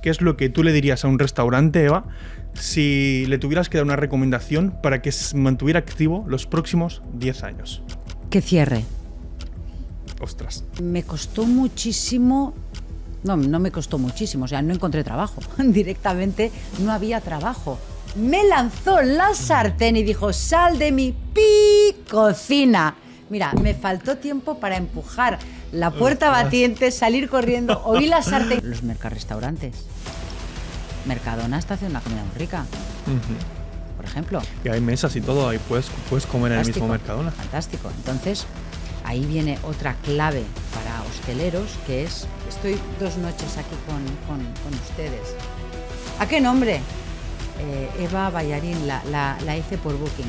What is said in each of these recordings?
¿qué es lo que tú le dirías a un restaurante, Eva, si le tuvieras que dar una recomendación para que se mantuviera activo los próximos 10 años? Que cierre. Ostras. Me costó muchísimo. No me costó muchísimo, o sea, no encontré trabajo. Directamente no había trabajo. Me lanzó la sartén y dijo, sal de mi cocina. Mira, me faltó tiempo para empujar la puerta batiente, salir corriendo, oí la sartén. Los mercarrestaurantes. Mercadona está haciendo una comida muy rica, por ejemplo. Y hay mesas y todo, ahí puedes comer en el mismo Mercadona. Fantástico. Entonces, ahí viene otra clave para hosteleros, que es, estoy 2 noches aquí con ustedes. ¿A qué nombre? Eva Ballarín, la hice por Booking.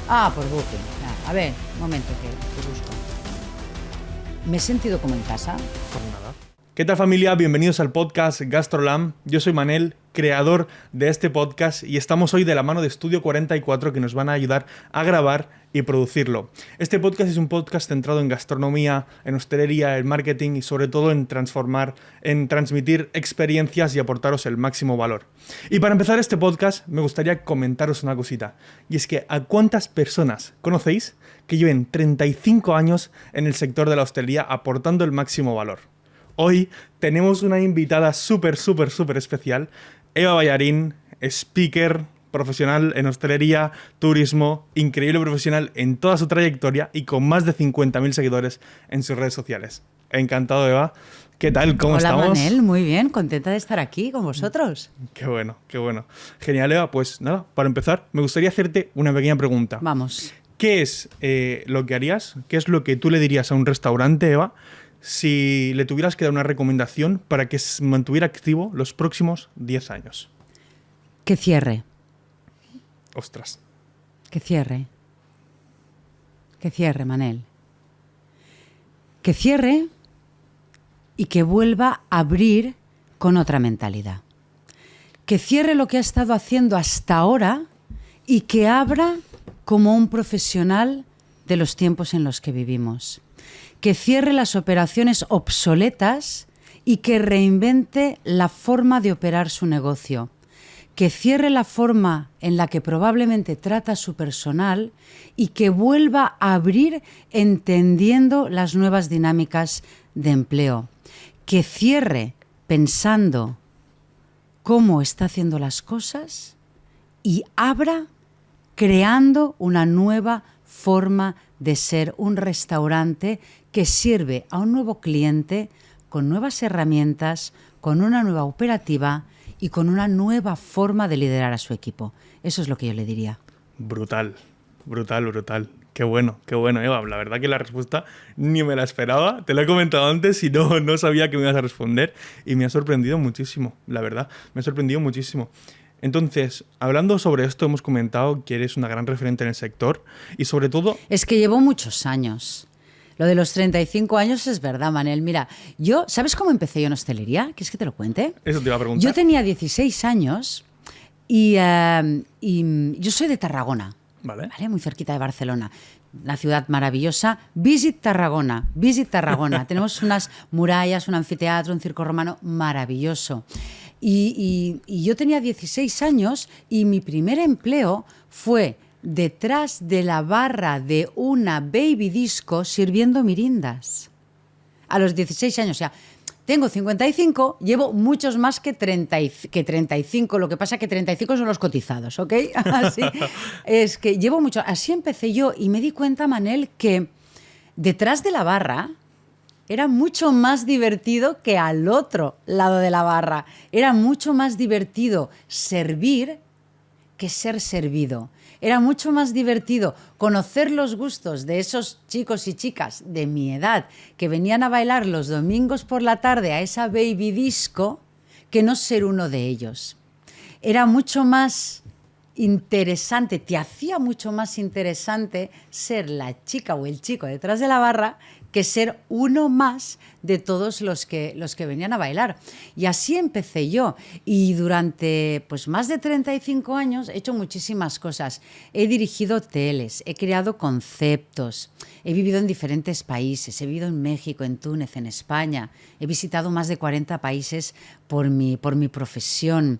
Ah, por Booking. A ver, un momento que busco. ¿Me he sentido como en casa? Por nada. ¿Qué tal, familia? Bienvenidos al podcast GastroLam. Yo soy Manel, creador de este podcast, y estamos hoy de la mano de Estudio 44, que nos van a ayudar a grabar y producirlo. Este podcast es un podcast centrado en gastronomía, en hostelería, en marketing y sobre todo en transmitir experiencias y aportaros el máximo valor. Y para empezar este podcast me gustaría comentaros una cosita, y es que ¿a cuántas personas conocéis que lleven 35 años en el sector de la hostelería aportando el máximo valor? Hoy tenemos una invitada súper especial, Eva Ballarín, speaker, profesional en hostelería, turismo, increíble profesional en toda su trayectoria y con más de 50.000 seguidores en sus redes sociales. Encantado, Eva. ¿Qué tal? ¿Cómo estamos? Hola, Manel. Muy bien. Contenta de estar aquí con vosotros. Qué bueno, qué bueno. Genial, Eva. Pues nada, para empezar, me gustaría hacerte una pequeña pregunta. Vamos. ¿Qué es lo que harías? ¿Qué es lo que tú le dirías a un restaurante, Eva, si le tuvieras que dar una recomendación para que se mantuviera activo los próximos 10 años? Que cierre. Ostras. Que cierre. Que cierre, Manel. Que cierre y que vuelva a abrir con otra mentalidad. Que cierre lo que ha estado haciendo hasta ahora y que abra como un profesional de los tiempos en los que vivimos. Que cierre las operaciones obsoletas y que reinvente la forma de operar su negocio. Que cierre la forma en la que probablemente trata a su personal y que vuelva a abrir entendiendo las nuevas dinámicas de empleo. Que cierre pensando cómo está haciendo las cosas y abra creando una nueva forma de ser un restaurante que sirve a un nuevo cliente con nuevas herramientas, con una nueva operativa y con una nueva forma de liderar a su equipo. Eso es lo que yo le diría. Brutal. Qué bueno, Eva. La verdad que la respuesta ni me la esperaba. Te lo he comentado antes y no sabía que me ibas a responder y me ha sorprendido muchísimo, la verdad. Me ha sorprendido muchísimo. Entonces, hablando sobre esto, hemos comentado que eres una gran referente en el sector y sobre todo... Es que llevo muchos años. Lo de los 35 años es verdad, Manel. Mira, ¿sabes cómo empecé yo en hostelería? ¿Quieres que te lo cuente? Eso te iba a preguntar. Yo tenía 16 años y yo soy de Tarragona, ¿vale? Muy cerquita de Barcelona. Una ciudad maravillosa. Visit Tarragona. Tenemos unas murallas, un anfiteatro, un circo romano maravilloso. Y yo tenía 16 años y mi primer empleo fue detrás de la barra de una baby disco sirviendo mirindas. A los 16 años, o sea, tengo 55, llevo muchos más que 35, lo que pasa que 35 son los cotizados, ¿ok? Así, es que llevo mucho. Así empecé yo y me di cuenta, Manel, que detrás de la barra era mucho más divertido que al otro lado de la barra. Era mucho más divertido servir que ser servido. Era mucho más divertido conocer los gustos de esos chicos y chicas de mi edad que venían a bailar los domingos por la tarde a esa baby disco que no ser uno de ellos. Era mucho más interesante, te hacía mucho más interesante ser la chica o el chico detrás de la barra que ser uno más de todos los que venían a bailar. Y así empecé yo. Y durante pues, más de 35 años he hecho muchísimas cosas. He dirigido hoteles, he creado conceptos, he vivido en diferentes países, he vivido en México, en Túnez, en España. He visitado más de 40 países por mi profesión.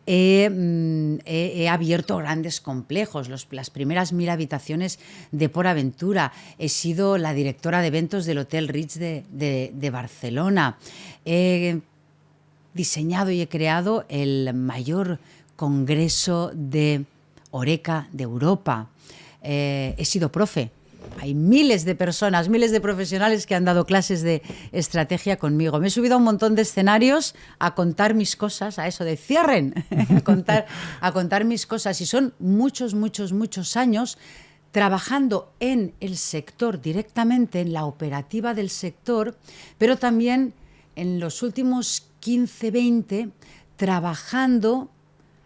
He abierto grandes complejos, las primeras 1000 habitaciones de Port Aventura. He sido la directora de eventos del Hotel Ritz de Barcelona. He diseñado y he creado el mayor congreso de Horeca de Europa. He sido profe. Hay miles de personas, miles de profesionales que han dado clases de estrategia conmigo. Me he subido a un montón de escenarios a contar mis cosas, a eso de cierren, a contar mis cosas. Y son muchos, muchos, muchos años trabajando en el sector directamente, en la operativa del sector, pero también en los últimos 15, 20, trabajando,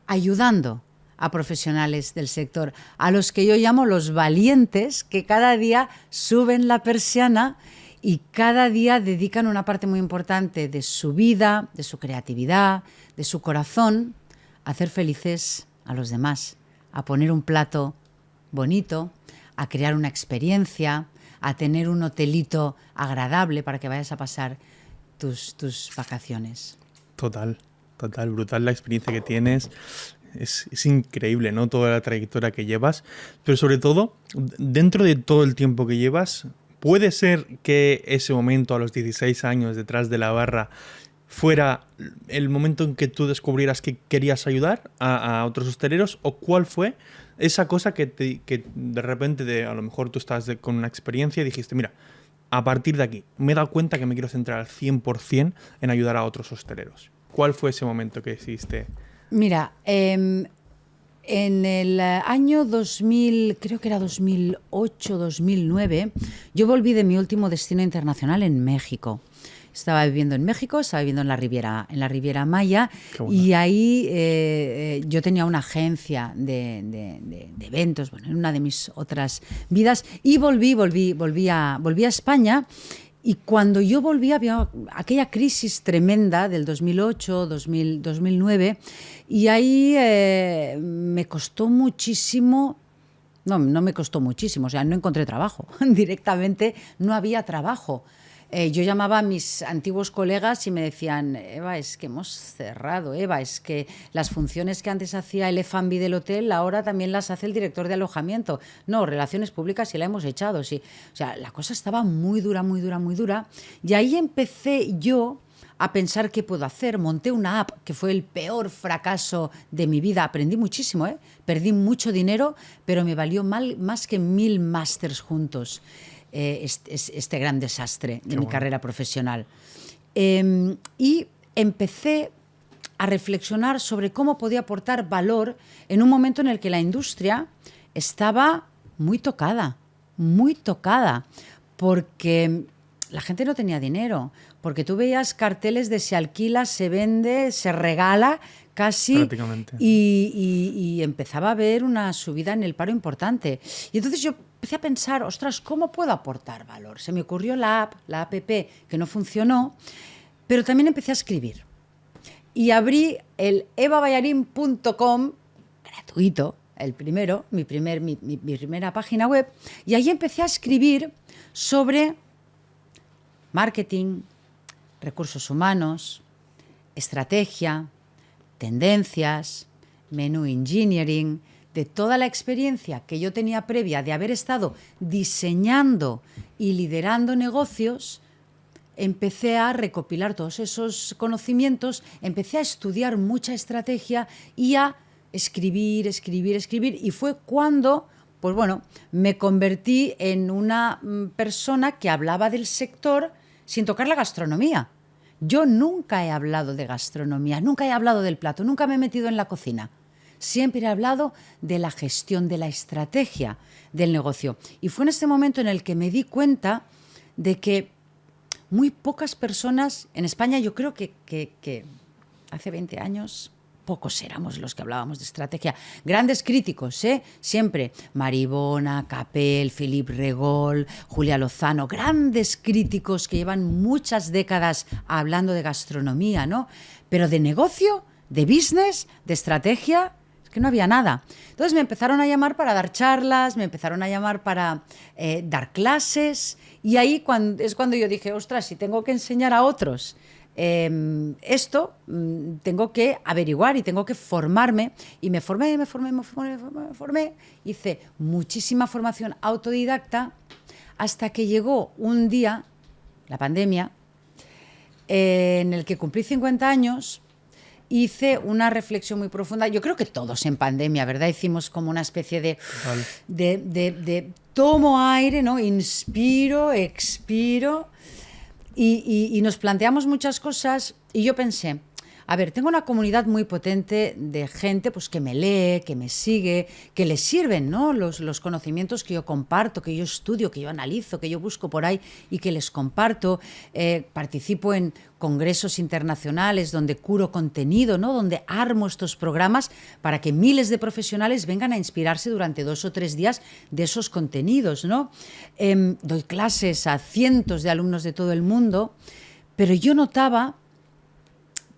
ayudando a profesionales del sector, a los que yo llamo los valientes, que cada día suben la persiana y cada día dedican una parte muy importante de su vida, de su creatividad, de su corazón, a hacer felices a los demás, a poner un plato bonito, a crear una experiencia, a tener un hotelito agradable para que vayas a pasar tus vacaciones. Total, brutal la experiencia que tienes. Es increíble, ¿no? Toda la trayectoria que llevas, pero sobre todo, dentro de todo el tiempo que llevas, ¿puede ser que ese momento a los 16 años detrás de la barra fuera el momento en que tú descubrieras que querías ayudar a otros hosteleros? ¿O cuál fue esa cosa que de repente, a lo mejor tú estás con una experiencia y dijiste, mira, a partir de aquí me he dado cuenta que me quiero centrar al 100% en ayudar a otros hosteleros? ¿Cuál fue ese momento que decidiste? Mira, en el año 2000, creo que era 2008, 2009, yo volví de mi último destino internacional en México. Estaba viviendo en México, estaba viviendo en la Riviera Maya, y ahí yo tenía una agencia de eventos, bueno, en una de mis otras vidas, y volví a España. Y cuando yo volví había aquella crisis tremenda del 2008, 2009, y ahí me costó muchísimo, no me costó muchísimo, o sea, no encontré trabajo, directamente no había trabajo. Yo llamaba a mis antiguos colegas y me decían, Eva, es que hemos cerrado, Eva, es que las funciones que antes hacía el F&B del hotel, ahora también las hace el director de alojamiento. No, relaciones públicas sí la hemos echado, sí. O sea, la cosa estaba muy dura, muy dura, muy dura. Y ahí empecé yo a pensar qué puedo hacer. Monté una app que fue el peor fracaso de mi vida. Aprendí muchísimo, perdí mucho dinero, pero me valió más que 1000 másters juntos. Este gran desastre de mi carrera profesional. Y empecé a reflexionar sobre cómo podía aportar valor en un momento en el que la industria estaba muy tocada, porque la gente no tenía dinero, porque tú veías carteles de se alquila, se vende, se regala, casi, prácticamente. Y empezaba a haber una subida en el paro importante. Y entonces yo empecé a pensar, ostras, ¿cómo puedo aportar valor? Se me ocurrió la app, que no funcionó, pero también empecé a escribir. Y abrí el evaballarin.com, gratuito, el primero, mi primera página web, y ahí empecé a escribir sobre marketing, recursos humanos, estrategia, tendencias, menú engineering, de toda la experiencia que yo tenía previa de haber estado diseñando y liderando negocios. Empecé a recopilar todos esos conocimientos, empecé a estudiar mucha estrategia y a escribir, y fue cuando, pues bueno, me convertí en una persona que hablaba del sector sin tocar la gastronomía. Yo nunca he hablado de gastronomía, nunca he hablado del plato, nunca me he metido en la cocina. Siempre he hablado de la gestión, de la estrategia del negocio. Y fue en este momento en el que me di cuenta de que muy pocas personas, en España yo creo que hace 20 años, pocos éramos los que hablábamos de estrategia. Grandes críticos, siempre. Maribona, Capel, Philippe Regol, Julia Lozano, grandes críticos que llevan muchas décadas hablando de gastronomía, ¿no? Pero de negocio, de business, de estrategia, es que no había nada. Entonces me empezaron a llamar para dar charlas, me empezaron a llamar para dar clases, y ahí es cuando yo dije, ostras, si tengo que enseñar a otros esto, tengo que averiguar y tengo que formarme. Y me formé, hice muchísima formación autodidacta hasta que llegó un día, la pandemia, en el que cumplí 50 años, hice una reflexión muy profunda. Yo creo que todos en pandemia, ¿verdad? Hicimos como una especie de tomo aire, ¿no? Inspiro, expiro, y nos planteamos muchas cosas, y yo pensé, a ver, tengo una comunidad muy potente de gente pues, que me lee, que me sigue, que les sirven, ¿no? los conocimientos que yo comparto, que yo estudio, que yo analizo, que yo busco por ahí y que les comparto. Participo en congresos internacionales donde curo contenido, ¿no? Donde armo estos programas para que miles de profesionales vengan a inspirarse durante 2 o 3 días de esos contenidos, ¿no? Doy clases a cientos de alumnos de todo el mundo, pero yo notaba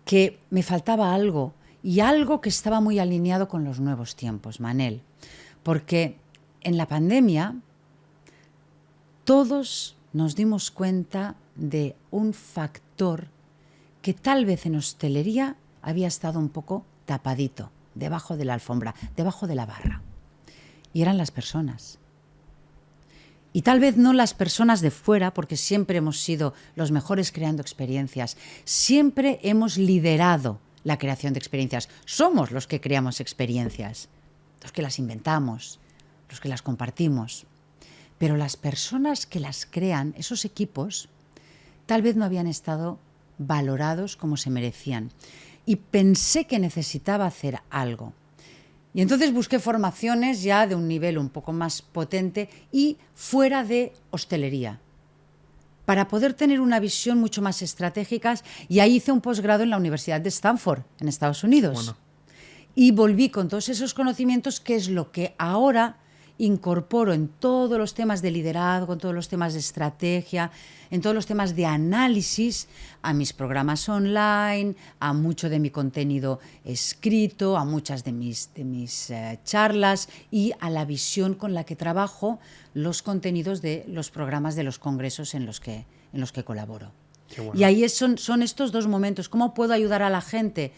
que me faltaba algo, y algo que estaba muy alineado con los nuevos tiempos, Manel, porque en la pandemia todos nos dimos cuenta de un factor que tal vez en hostelería había estado un poco tapadito, debajo de la alfombra, debajo de la barra, y eran las personas. Y tal vez no las personas de fuera, porque siempre hemos sido los mejores creando experiencias. Siempre hemos liderado la creación de experiencias. Somos los que creamos experiencias, los que las inventamos, los que las compartimos. Pero las personas que las crean, esos equipos, tal vez no habían estado valorados como se merecían. Y pensé que necesitaba hacer algo. Y entonces busqué formaciones ya de un nivel un poco más potente y fuera de hostelería, para poder tener una visión mucho más estratégica. Y ahí hice un posgrado en la Universidad de Stanford, en Estados Unidos. Bueno. Y volví con todos esos conocimientos, que es lo que ahora incorporo en todos los temas de liderazgo, en todos los temas de estrategia, en todos los temas de análisis, a mis programas online, a mucho de mi contenido escrito, a muchas de mis charlas, y a la visión con la que trabajo los contenidos de los programas de los congresos en los que colaboro. Qué bueno. Y ahí son estos dos momentos. ¿Cómo puedo ayudar a la gente?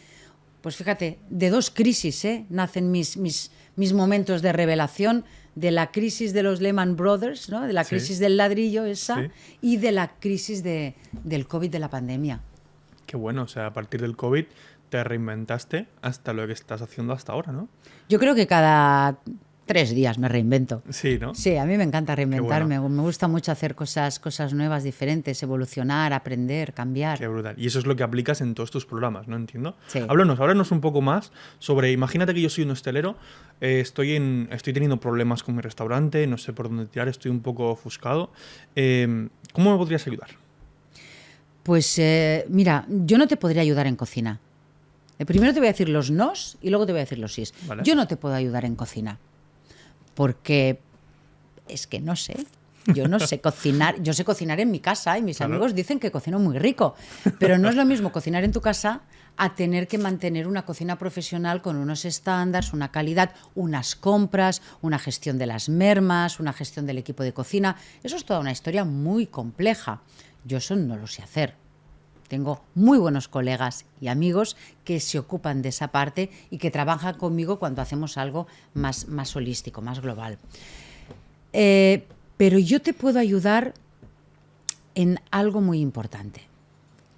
Pues fíjate, de 2 crisis nacen mis momentos de revelación, de la crisis de los Lehman Brothers, ¿no? De la crisis del ladrillo esa, y de la crisis del COVID, de la pandemia. Qué bueno, o sea, a partir del COVID te reinventaste hasta lo que estás haciendo hasta ahora, ¿no? Yo creo que cada 3 días me reinvento. Sí, ¿no? Sí, a mí me encanta reinventarme. Bueno. Me gusta mucho hacer cosas nuevas, diferentes, evolucionar, aprender, cambiar. Qué brutal. Y eso es lo que aplicas en todos tus programas, ¿no? Entiendo. Sí. Háblanos un poco más sobre, imagínate que yo soy un hostelero, estoy teniendo problemas con mi restaurante, no sé por dónde tirar, estoy un poco ofuscado. ¿Cómo me podrías ayudar? Pues mira, yo no te podría ayudar en cocina. Primero te voy a decir los nos y luego te voy a decir los sís. Vale. Yo no te puedo ayudar en cocina. Porque es que no sé, yo no sé cocinar. Yo sé cocinar en mi casa y mis amigos dicen que cocino muy rico, pero no es lo mismo cocinar en tu casa a tener que mantener una cocina profesional con unos estándares, una calidad, unas compras, una gestión de las mermas, una gestión del equipo de cocina. Eso es toda una historia muy compleja. Yo eso no lo sé hacer. Tengo muy buenos colegas y amigos que se ocupan de esa parte y que trabajan conmigo cuando hacemos algo más holístico, más global. Pero yo te puedo ayudar en algo muy importante,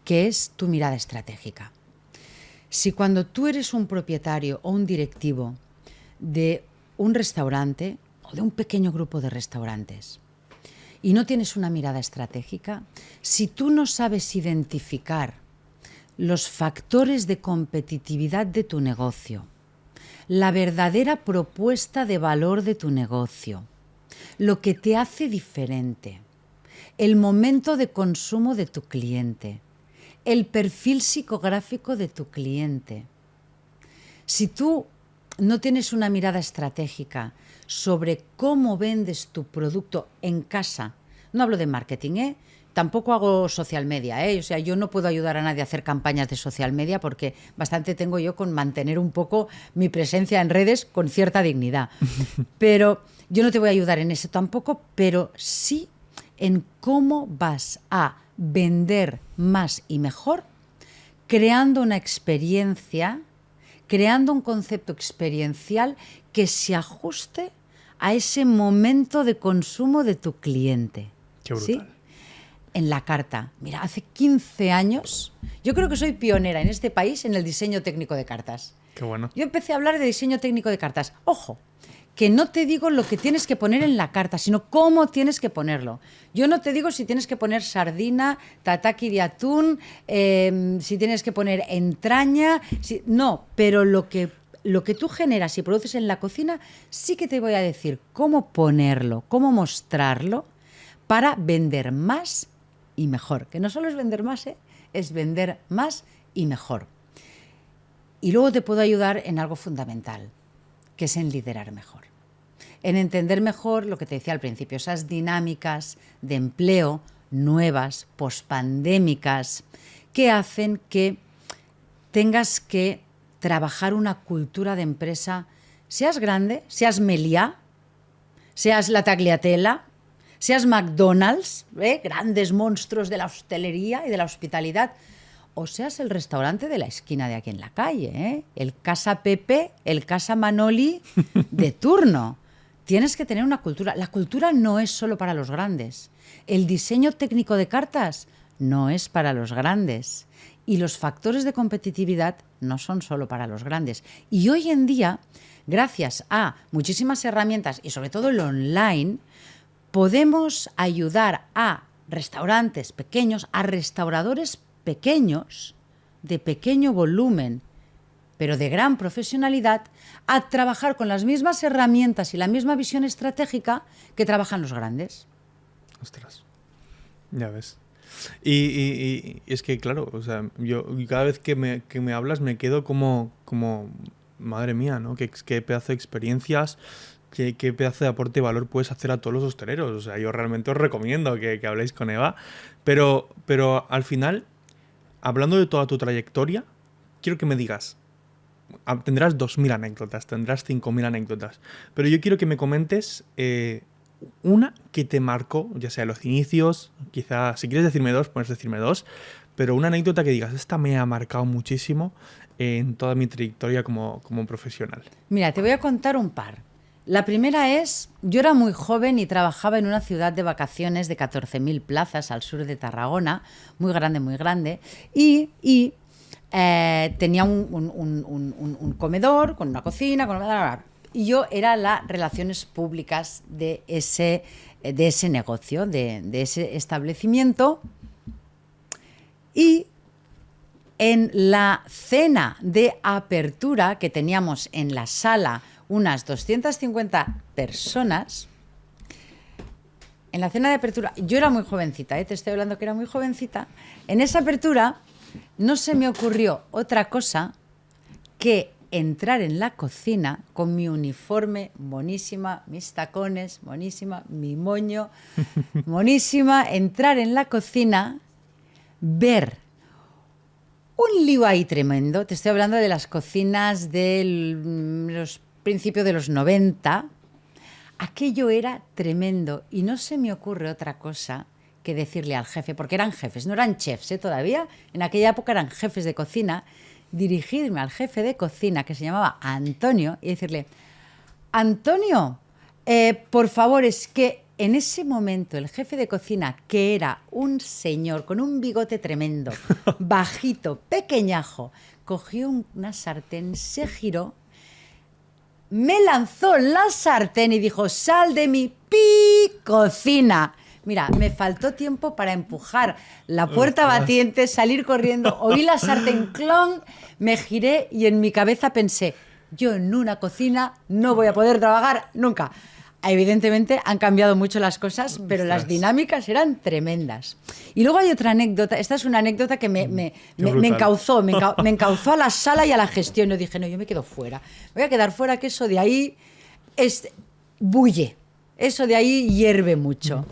que es tu mirada estratégica. Si cuando tú eres un propietario o un directivo de un restaurante o de un pequeño grupo de restaurantes y no tienes una mirada estratégica, si tú no sabes identificar los factores de competitividad de tu negocio, la verdadera propuesta de valor de tu negocio, lo que te hace diferente, el momento de consumo de tu cliente, el perfil psicográfico de tu cliente, Si tú no tienes una mirada estratégica sobre cómo vendes tu producto en casa, no hablo de marketing, tampoco hago social media, o sea, yo no puedo ayudar a nadie a hacer campañas de social media porque bastante tengo yo con mantener un poco mi presencia en redes con cierta dignidad. Pero yo no te voy a ayudar en eso tampoco, pero sí en cómo vas a vender más y mejor, creando una experiencia, creando un concepto experiencial que se ajuste a ese momento de consumo de tu cliente. Qué brutal. ¿Sí? En la carta. Mira, hace 15 años, yo creo que soy pionera en este país en el diseño técnico de cartas. Qué bueno. Yo empecé a hablar de diseño técnico de cartas. Ojo, que no te digo lo que tienes que poner en la carta, sino cómo tienes que ponerlo. Yo no te digo si tienes que poner sardina, tataki de atún, si tienes que poner entraña, no, pero lo que tú generas y produces en la cocina, sí que te voy a decir cómo ponerlo, cómo mostrarlo para vender más y mejor. Que no solo es vender más, es vender más y mejor. Y luego te puedo ayudar en algo fundamental, que es en liderar mejor. En entender mejor lo que te decía al principio, esas dinámicas de empleo nuevas, pospandémicas, que hacen que tengas que trabajar una cultura de empresa, seas grande, seas Meliá, seas la Tagliatella, seas McDonald's, grandes monstruos de la hostelería y de la hospitalidad, o seas el restaurante de la esquina de aquí en la calle, el Casa Pepe, el Casa Manoli de turno. Tienes que tener una cultura. La cultura no es solo para los grandes. El diseño técnico de cartas no es para los grandes. Y los factores de competitividad no son solo para los grandes. Y hoy en día, gracias a muchísimas herramientas y sobre todo el online, podemos ayudar a restaurantes pequeños, a restauradores pequeños, de pequeño volumen, pero de gran profesionalidad, a trabajar con las mismas herramientas y la misma visión estratégica que trabajan los grandes. Ostras, ya ves. Y es que, claro, o sea, yo cada vez que me hablas me quedo como madre mía, ¿no? Qué pedazo de experiencias, qué pedazo de aporte de valor puedes hacer a todos los hosteleros. O sea, yo realmente os recomiendo que habléis con Eva. Pero al final, hablando de toda tu trayectoria, quiero que me digas, tendrás 2.000 anécdotas, tendrás 5.000 anécdotas, pero yo quiero que me comentes una que te marcó, ya sea los inicios, quizá, si quieres decirme dos, puedes decirme dos, pero una anécdota que digas, esta me ha marcado muchísimo en toda mi trayectoria como profesional. Mira, te voy a contar un par. La primera es, yo era muy joven y trabajaba en una ciudad de vacaciones de 14.000 plazas al sur de Tarragona, muy grande, y tenía un comedor con una cocina, y yo era las relaciones públicas de ese negocio, de ese establecimiento. Y en la cena de apertura que teníamos en la sala, unas 250 personas, en la cena de apertura, yo era muy jovencita, te estoy hablando que era muy jovencita, en esa apertura no se me ocurrió otra cosa que entrar en la cocina con mi uniforme monísima, mis tacones, monísima, mi moño, monísima, entrar en la cocina, ver un lío ahí tremendo. Te estoy hablando de las cocinas de los principios de los 90. Aquello era tremendo y no se me ocurre otra cosa que decirle al jefe, porque eran jefes, no eran chefs, todavía, en aquella época eran jefes de cocina, dirigirme al jefe de cocina, que se llamaba Antonio, y decirle, Antonio, por favor, es que en ese momento el jefe de cocina, que era un señor con un bigote tremendo, bajito, pequeñajo, cogió una sartén, se giró, me lanzó la sartén y dijo, sal de mi cocina. Mira, me faltó tiempo para empujar la puerta batiente, salir corriendo, oí la sartén clon, me giré y en mi cabeza pensé, yo en una cocina no voy a poder trabajar nunca. Evidentemente han cambiado mucho las cosas, pero las dinámicas eran tremendas. Y luego hay otra anécdota, esta es una anécdota que me encauzó, me encauzó a la sala y a la gestión. Yo dije, no, yo me quedo fuera. Voy a quedar fuera, que eso de ahí bulle. Eso de ahí hierve mucho.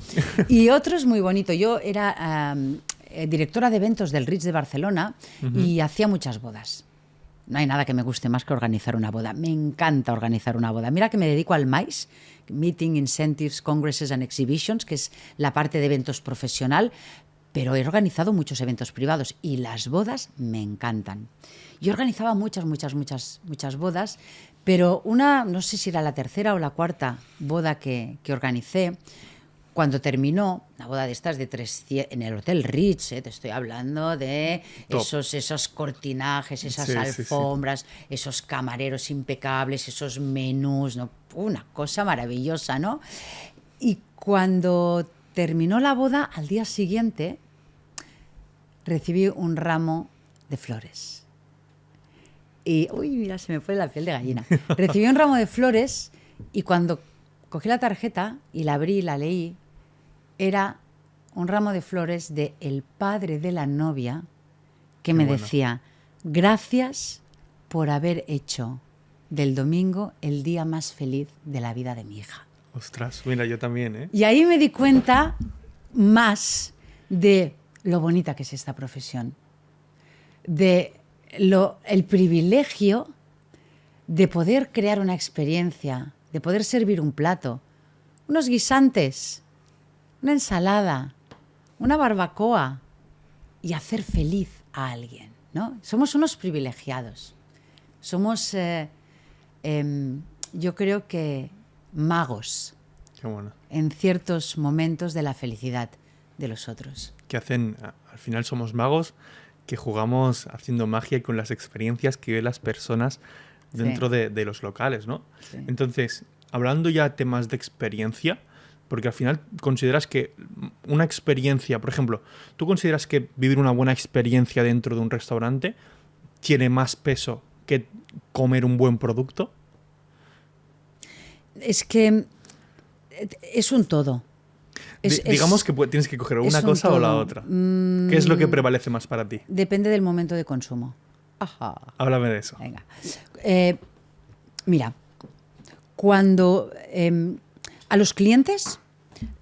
Y otro es muy bonito. Yo era directora de eventos del Ritz de Barcelona y hacía muchas bodas. No hay nada que me guste más que organizar una boda. Me encanta organizar una boda. Mira que me dedico al MICE, Meeting, Incentives, Congresses and Exhibitions, que es la parte de eventos profesional, pero he organizado muchos eventos privados y las bodas me encantan. Yo organizaba muchas bodas, pero no sé si era la tercera o la cuarta boda que organicé. Cuando terminó, una boda de estas de 300, en el Hotel Ritz, te estoy hablando de esos cortinajes, esas alfombras, esos camareros impecables, esos menús, ¿no? Una cosa maravillosa, ¿no? Y cuando terminó la boda, al día siguiente, recibí un ramo de flores. Y, uy, mira, se me fue la piel de gallina. Recibí un ramo de flores y cuando cogí la tarjeta y la abrí y la leí, era un ramo de flores del padre de la novia que me decía, gracias por haber hecho del domingo el día más feliz de la vida de mi hija. Ostras, mira, yo también, ¿eh? Y ahí me di cuenta más de lo bonita que es esta profesión, de el privilegio de poder crear una experiencia, de poder servir un plato, unos guisantes, una ensalada, una barbacoa y hacer feliz a alguien, ¿no? Somos unos privilegiados. Somos, yo creo que magos. Qué bueno. En ciertos momentos de la felicidad de los otros. Que hacen, al final somos magos que jugamos haciendo magia con las experiencias que ven las personas dentro de los locales, ¿no? Sí. Entonces, hablando ya de temas de experiencia, porque al final consideras que una experiencia, por ejemplo, ¿tú consideras que vivir una buena experiencia dentro de un restaurante tiene más peso que comer un buen producto? Es que es un todo. Digamos que tienes que coger una cosa o la otra. ¿Qué es lo que prevalece más para ti? Depende del momento de consumo. Ajá. Háblame de eso. Venga. Mira, cuando a los clientes,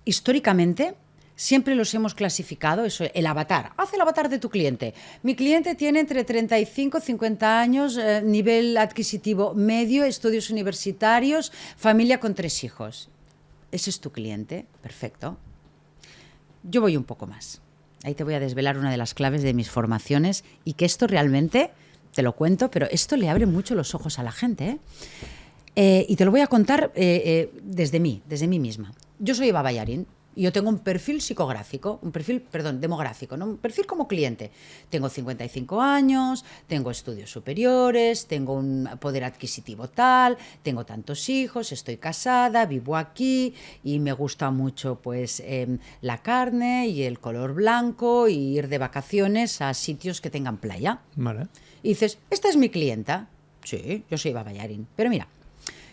históricamente, siempre los hemos clasificado, eso, el avatar. Haz el avatar de tu cliente. Mi cliente tiene entre 35 y 50 años, nivel adquisitivo medio, estudios universitarios, familia con 3 hijos. Ese es tu cliente, perfecto. Yo voy un poco más. Ahí te voy a desvelar una de las claves de mis formaciones y que esto realmente, te lo cuento, pero esto le abre mucho los ojos a la gente, y te lo voy a contar desde mí misma. Yo soy Eva Ballarín y yo tengo un perfil psicográfico, demográfico, ¿no? Un perfil como cliente. Tengo 55 años, tengo estudios superiores, tengo un poder adquisitivo tal, tengo tantos hijos, estoy casada, vivo aquí y me gusta mucho pues la carne y el color blanco y ir de vacaciones a sitios que tengan playa. Vale. Y dices, ¿esta es mi clienta? Sí, yo soy Eva Ballarín. Pero mira,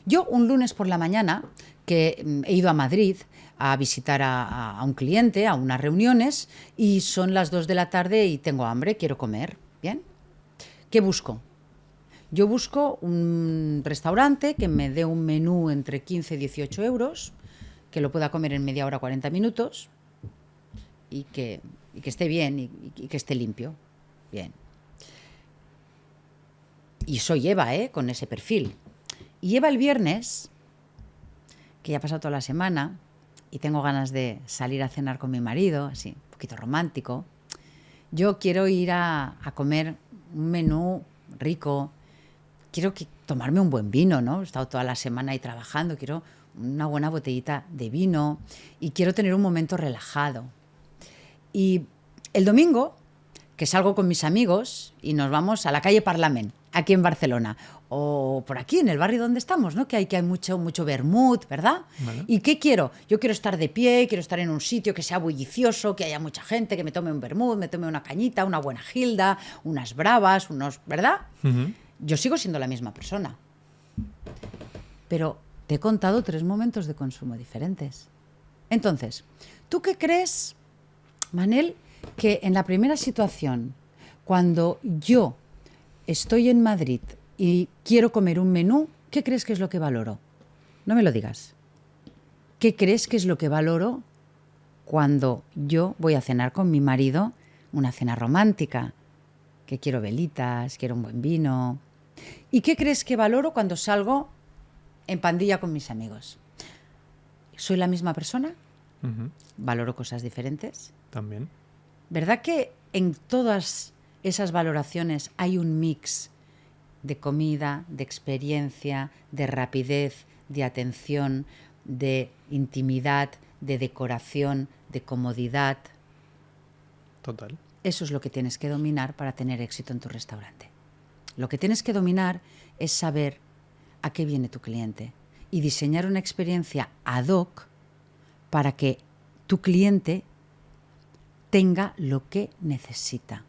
yo un lunes por la mañana que he ido a Madrid a visitar a un cliente, a unas reuniones, y son las 2 de la tarde y tengo hambre, quiero comer. ¿Bien? ¿Qué busco? Yo busco un restaurante que me dé un menú entre 15 y 18 euros, que lo pueda comer en media hora, 40 minutos, y que esté bien y que esté limpio. Bien. Y soy Eva, con ese perfil. Y Eva el viernes, que ya ha pasado toda la semana, y tengo ganas de salir a cenar con mi marido, así, un poquito romántico, yo quiero ir a comer un menú rico, quiero tomarme un buen vino, ¿no? He estado toda la semana ahí trabajando, quiero una buena botellita de vino y quiero tener un momento relajado. Y el domingo, que salgo con mis amigos y nos vamos a la calle Parlament, aquí en Barcelona, o por aquí, en el barrio donde estamos, ¿no? Que hay mucho vermut, ¿verdad? Vale. ¿Y qué quiero? Yo quiero estar de pie, quiero estar en un sitio que sea bullicioso, que haya mucha gente, que me tome un vermut, me tome una cañita, una buena gilda, unas bravas, ¿verdad? Uh-huh. Yo sigo siendo la misma persona. Pero Te he contado 3 momentos de consumo diferentes. Entonces, ¿tú qué crees, Manel, que en la primera situación, cuando yo estoy en Madrid y quiero comer un menú, ¿qué crees que es lo que valoro? No me lo digas. ¿Qué crees que es lo que valoro cuando yo voy a cenar con mi marido una cena romántica? Que quiero velitas, quiero un buen vino. ¿Y qué crees que valoro cuando salgo en pandilla con mis amigos? ¿Soy la misma persona? ¿Valoro cosas diferentes? También. ¿Verdad que en todas esas valoraciones hay un mix de comida, de experiencia, de rapidez, de atención, de intimidad, de decoración, de comodidad? Total. Eso es lo que tienes que dominar para tener éxito en tu restaurante. Lo que tienes que dominar es saber a qué viene tu cliente y diseñar una experiencia ad hoc para que tu cliente tenga lo que necesita,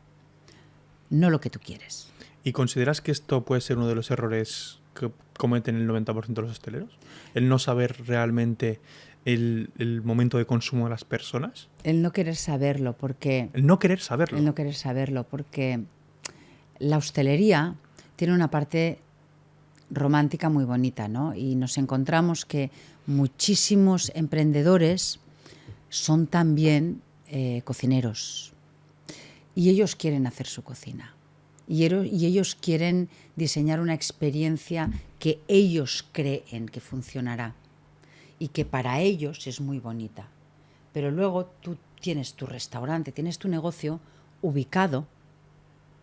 no lo que tú quieres. ¿Y consideras que esto puede ser uno de los errores que cometen el 90% de los hosteleros? ¿El no saber realmente el momento de consumo de las personas? El no querer saberlo, porque... El no querer saberlo. El no querer saberlo, porque la hostelería tiene una parte romántica muy bonita, ¿no? Y nos encontramos que muchísimos emprendedores son también cocineros. Y ellos quieren hacer su cocina. Y ellos quieren diseñar una experiencia que ellos creen que funcionará y que para ellos es muy bonita. Pero luego tú tienes tu restaurante, tienes tu negocio ubicado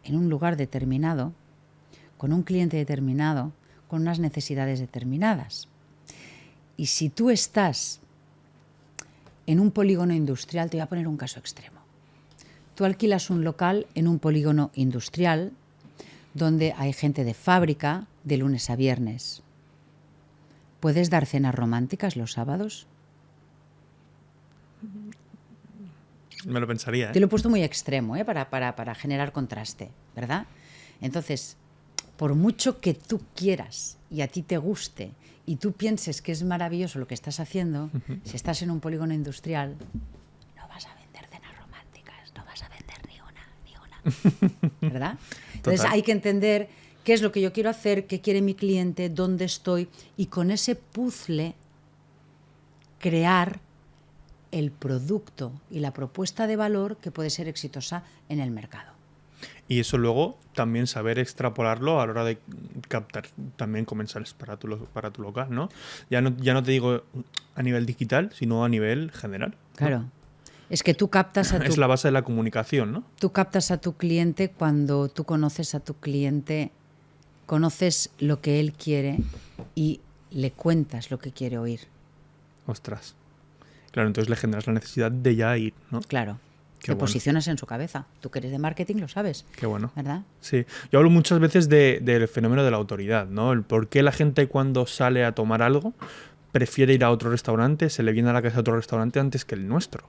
en un lugar determinado, con un cliente determinado, con unas necesidades determinadas. Y si tú estás en un polígono industrial, te voy a poner un caso extremo. Tú alquilas un local en un polígono industrial donde hay gente de fábrica de lunes a viernes. ¿Puedes dar cenas románticas los sábados? Me lo pensaría, ¿eh? Te lo he puesto muy extremo, para generar contraste, ¿verdad? Entonces, por mucho que tú quieras y a ti te guste y tú pienses que es maravilloso lo que estás haciendo, si estás en un polígono industrial, no vas a vender cenas románticas, no vas a vender ni una, ¿verdad? Entonces hay que entender qué es lo que yo quiero hacer, qué quiere mi cliente, dónde estoy, y con ese puzzle crear el producto y la propuesta de valor que puede ser exitosa en el mercado. Y eso luego también saber extrapolarlo a la hora de captar también comensales para tu local, ¿no? Ya no te digo a nivel digital, sino a nivel general, ¿no? Claro. Es que tú captas a tu... Es la base de la comunicación, ¿no? Tú captas a tu cliente cuando tú conoces a tu cliente, conoces lo que él quiere y le cuentas lo que quiere oír. Ostras. Claro, entonces le generas la necesidad de ya ir, ¿no? Claro. Qué Te bueno. posicionas en su cabeza. Tú que eres de marketing lo sabes. Qué bueno. ¿Verdad? Sí. Yo hablo muchas veces del fenómeno de la autoridad, ¿no? El por qué la gente cuando sale a tomar algo prefiere ir a otro restaurante, se le viene a la cabeza a otro restaurante antes que el nuestro.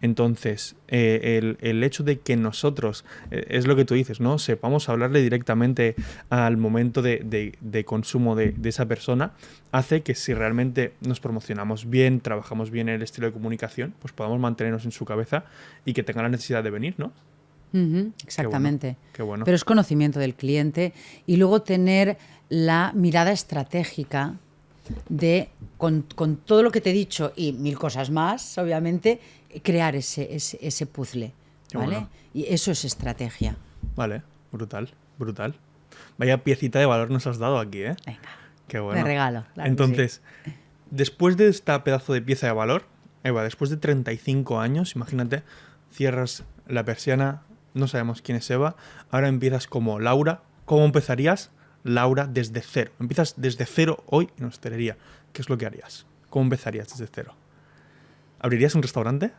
Entonces, el hecho de que nosotros, es lo que tú dices, ¿no? Sepamos hablarle directamente al momento de consumo de esa persona, hace que si realmente nos promocionamos bien, trabajamos bien el estilo de comunicación, pues podamos mantenernos en su cabeza y que tenga la necesidad de venir, ¿no? Exactamente. Qué bueno. Pero es conocimiento del cliente y luego tener la mirada estratégica de, con todo lo que te he dicho y 1000 cosas más, obviamente, crear ese puzzle, ¿vale? Bueno. Y eso es estrategia. Vale, brutal. Vaya piecita de valor nos has dado aquí, ¿eh? Venga, Qué bueno. me regalo. Claro. Entonces, después de esta pedazo de pieza de valor, Eva, después de 35 años, imagínate, cierras la persiana, no sabemos quién es Eva, ahora empiezas como Laura. ¿Cómo empezarías, Laura, desde cero? Empiezas desde cero hoy en hostelería. ¿Qué es lo que harías? ¿Cómo empezarías desde cero? ¿Abrirías un restaurante?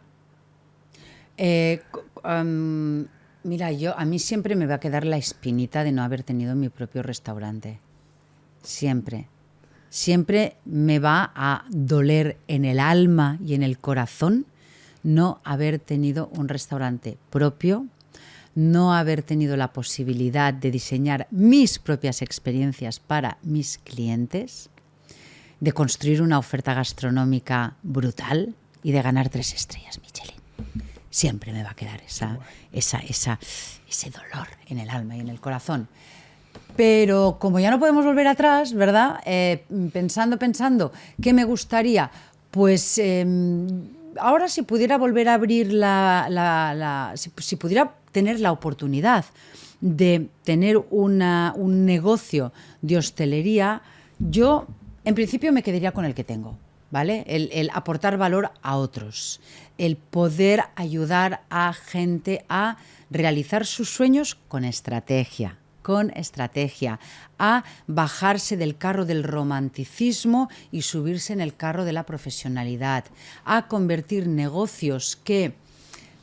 Mira, a mí siempre me va a quedar la espinita de no haber tenido mi propio restaurante. Siempre. Siempre me va a doler en el alma y en el corazón no haber tenido un restaurante propio, no haber tenido la posibilidad de diseñar mis propias experiencias para mis clientes de construir una oferta gastronómica brutal y de ganar 3 estrellas Michelin. Siempre me va a quedar ese dolor en el alma y en el corazón. Pero como ya no podemos volver atrás, ¿verdad? Pensando, ¿qué me gustaría? Pues ahora si pudiera volver a abrir si pudiera tener la oportunidad de tener un negocio de hostelería, yo en principio me quedaría con el que tengo, ¿vale? El aportar valor a otros, el poder ayudar a gente a realizar sus sueños con estrategia, a bajarse del carro del romanticismo y subirse en el carro de la profesionalidad, a convertir negocios que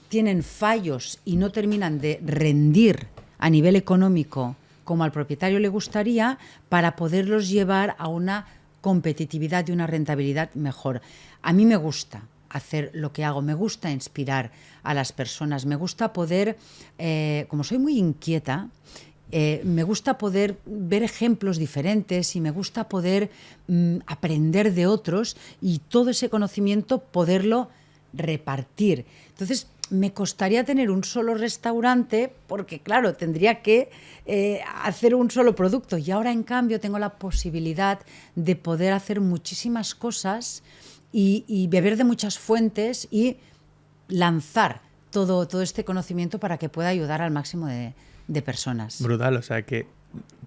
tienen fallos y no terminan de rendir a nivel económico como al propietario le gustaría, para poderlos llevar a una competitividad y una rentabilidad mejor. A mí me gusta hacer lo que hago, me gusta inspirar a las personas, me gusta poder, como soy muy inquieta, me gusta poder ver ejemplos diferentes y me gusta poder aprender de otros y todo ese conocimiento poderlo repartir. Entonces, me costaría tener un solo restaurante porque, claro, tendría que hacer un solo producto, y ahora, en cambio, tengo la posibilidad de poder hacer muchísimas cosas y beber de muchas fuentes y lanzar todo este conocimiento para que pueda ayudar al máximo de personas. Brutal, o sea que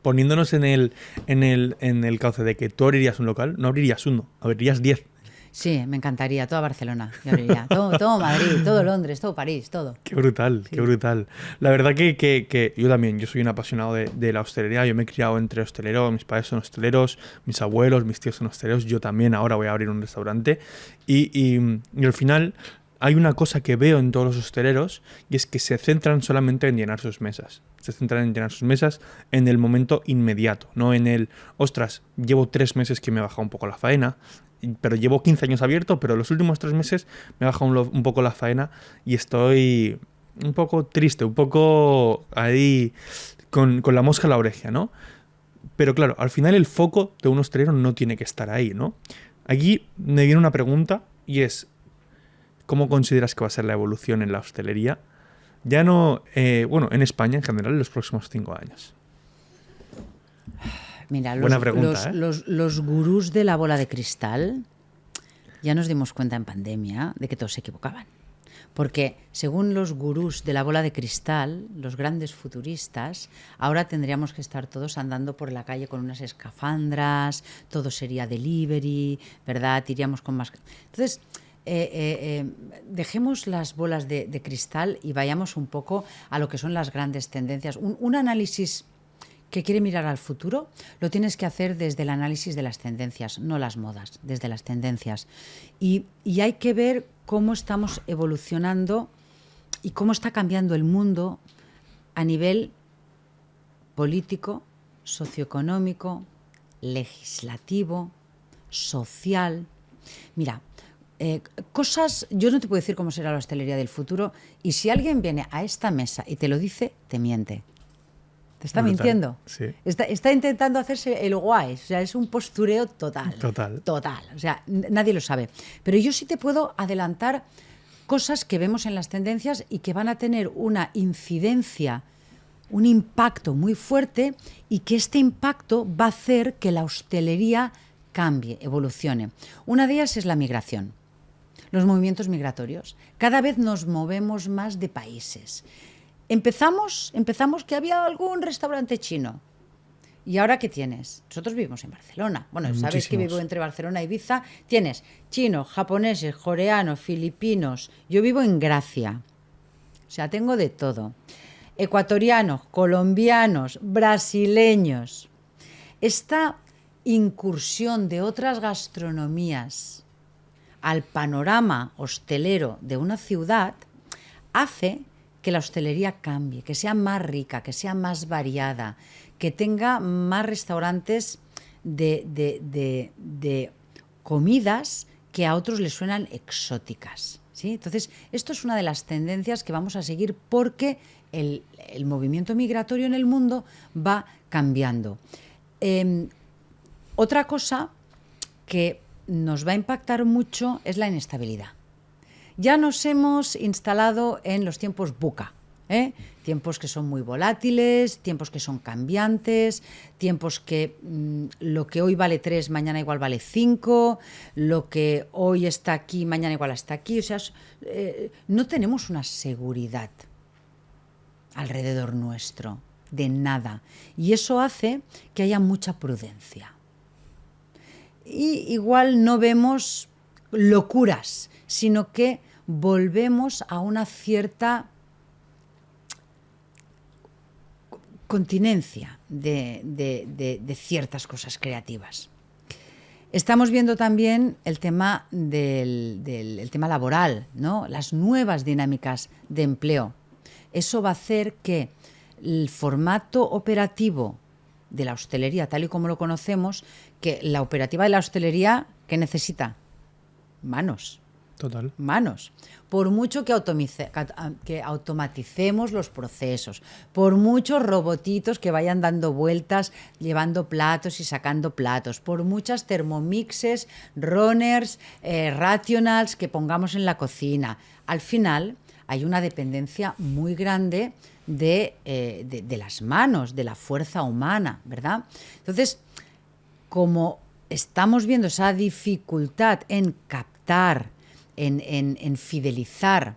poniéndonos en el cauce de que tú abrirías un local, no abrirías uno, abrirías 10. Sí, me encantaría, toda Barcelona, yo abriría, todo Madrid, todo Londres, todo París, todo. Qué brutal, sí. Qué brutal. La verdad que yo también, yo soy un apasionado de la hostelería, yo me he criado entre hosteleros, mis padres son hosteleros, mis abuelos, mis tíos son hosteleros, yo también ahora voy a abrir un restaurante y al final hay una cosa que veo en todos los hosteleros y es que se centran solamente en llenar sus mesas. Se centran en llenar sus mesas en el momento inmediato, no en el, ostras, llevo 3 meses que me he bajado un poco la faena, pero llevo 15 años abierto, pero los últimos 3 meses me he bajado un poco la faena y estoy un poco triste, un poco ahí con la mosca en la oreja, ¿no? Pero claro, al final el foco de un hostelero no tiene que estar ahí, ¿no? Aquí me viene una pregunta y es, ¿cómo consideras que va a ser la evolución en la hostelería? Ya no, en España en general en los próximos 5 años. Mira, Buena pregunta, los gurús de la bola de cristal, ya nos dimos cuenta en pandemia de que todos se equivocaban. Porque según los gurús de la bola de cristal, los grandes futuristas, ahora tendríamos que estar todos andando por la calle con unas escafandras, todo sería delivery, ¿verdad? Iríamos con más... Entonces, dejemos las bolas de cristal y vayamos un poco a lo que son las grandes tendencias. Un análisis que quiere mirar al futuro lo tienes que hacer desde el análisis de las tendencias, no las modas, desde las tendencias. Y hay que ver cómo estamos evolucionando y cómo está cambiando el mundo a nivel político, socioeconómico, legislativo, social. Mira, yo no te puedo decir cómo será la hostelería del futuro, y si alguien viene a esta mesa y te lo dice, te miente. Te está mintiendo. Sí. Está intentando hacerse el guay. O sea, es un postureo total. Total. O sea, nadie lo sabe. Pero yo sí te puedo adelantar cosas que vemos en las tendencias y que van a tener una incidencia, un impacto muy fuerte, y que este impacto va a hacer que la hostelería cambie, evolucione. Una de ellas es la migración, los movimientos migratorios. Cada vez nos movemos más de países. Empezamos que había algún restaurante chino. ¿Y ahora qué tienes? Nosotros vivimos en Barcelona. Bueno, sabes que vivo entre Barcelona y Ibiza. Tienes chinos, japoneses, coreanos, filipinos. Yo vivo en Gracia. O sea, tengo de todo. Ecuatorianos, colombianos, brasileños. Esta incursión de otras gastronomías al panorama hostelero de una ciudad hace que la hostelería cambie, que sea más rica, que sea más variada, que tenga más restaurantes de comidas que a otros les suenan exóticas, ¿sí? Entonces, esto es una de las tendencias que vamos a seguir porque el movimiento migratorio en el mundo va cambiando. Otra cosa que nos va a impactar mucho es la inestabilidad. Ya nos hemos instalado en los tiempos VUCA, tiempos que son muy volátiles, tiempos que son cambiantes, tiempos que lo que hoy vale 3, mañana igual vale 5, lo que hoy está aquí, mañana igual está aquí. O sea, no tenemos una seguridad alrededor nuestro, de nada. Y eso hace que haya mucha prudencia. Y igual no vemos locuras, sino que volvemos a una cierta continencia de ciertas cosas creativas. Estamos viendo también el tema el tema laboral, ¿no? Las nuevas dinámicas de empleo. Eso va a hacer que el formato operativo de la hostelería, tal y como lo conocemos, que la operativa de la hostelería, ¿qué necesita? Manos. Total. Manos. Por mucho que automaticemos los procesos, por muchos robotitos que vayan dando vueltas, llevando platos y sacando platos, por muchas Thermomixes, runners, rationals que pongamos en la cocina, al final hay una dependencia muy grande de las manos, de la fuerza humana, ¿verdad? Entonces, como estamos viendo esa dificultad en captar, en fidelizar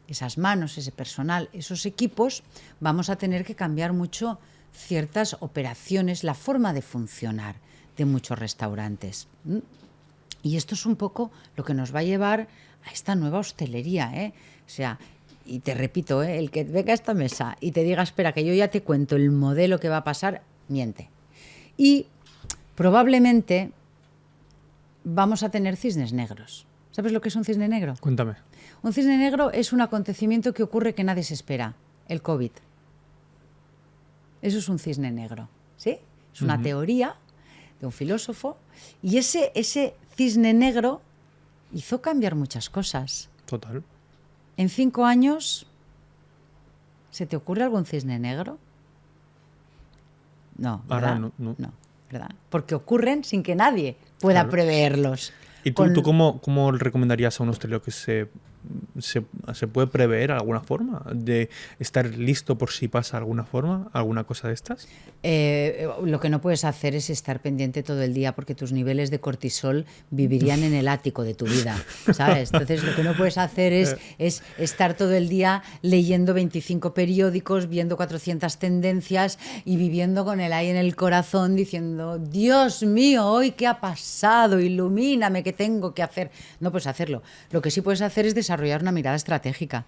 esas manos, ese personal, esos equipos, vamos a tener que cambiar mucho ciertas operaciones, la forma de funcionar de muchos restaurantes. Y esto es un poco lo que nos va a llevar a esta nueva hostelería, O sea, y te repito, el que venga a esta mesa y te diga, espera, que yo ya te cuento el modelo que va a pasar, miente. Y probablemente vamos a tener cisnes negros. ¿Sabes lo que es un cisne negro? Cuéntame. Un cisne negro es un acontecimiento que ocurre que nadie se espera, el COVID. Eso es un cisne negro, ¿sí? Es una teoría de un filósofo y ese cisne negro hizo cambiar muchas cosas. Total. En 5 años, ¿se te ocurre algún cisne negro? No, ¿verdad? Ahora no. No, ¿verdad? Porque ocurren sin que nadie pueda preverlos. ¿Y tú cómo recomendarías a un hostelero que se puede prever alguna forma? ¿De estar listo por si pasa alguna cosa de estas? Lo que no puedes hacer es estar pendiente todo el día porque tus niveles de cortisol vivirían en el ático de tu vida, ¿sabes? Entonces lo que no puedes hacer es estar todo el día leyendo 25 periódicos, viendo 400 tendencias y viviendo con el aire en el corazón diciendo, Dios mío, hoy qué ha pasado, ilumíname, ¿qué tengo que hacer? No puedes hacerlo. Lo que sí puedes hacer es desarrollar una mirada estratégica.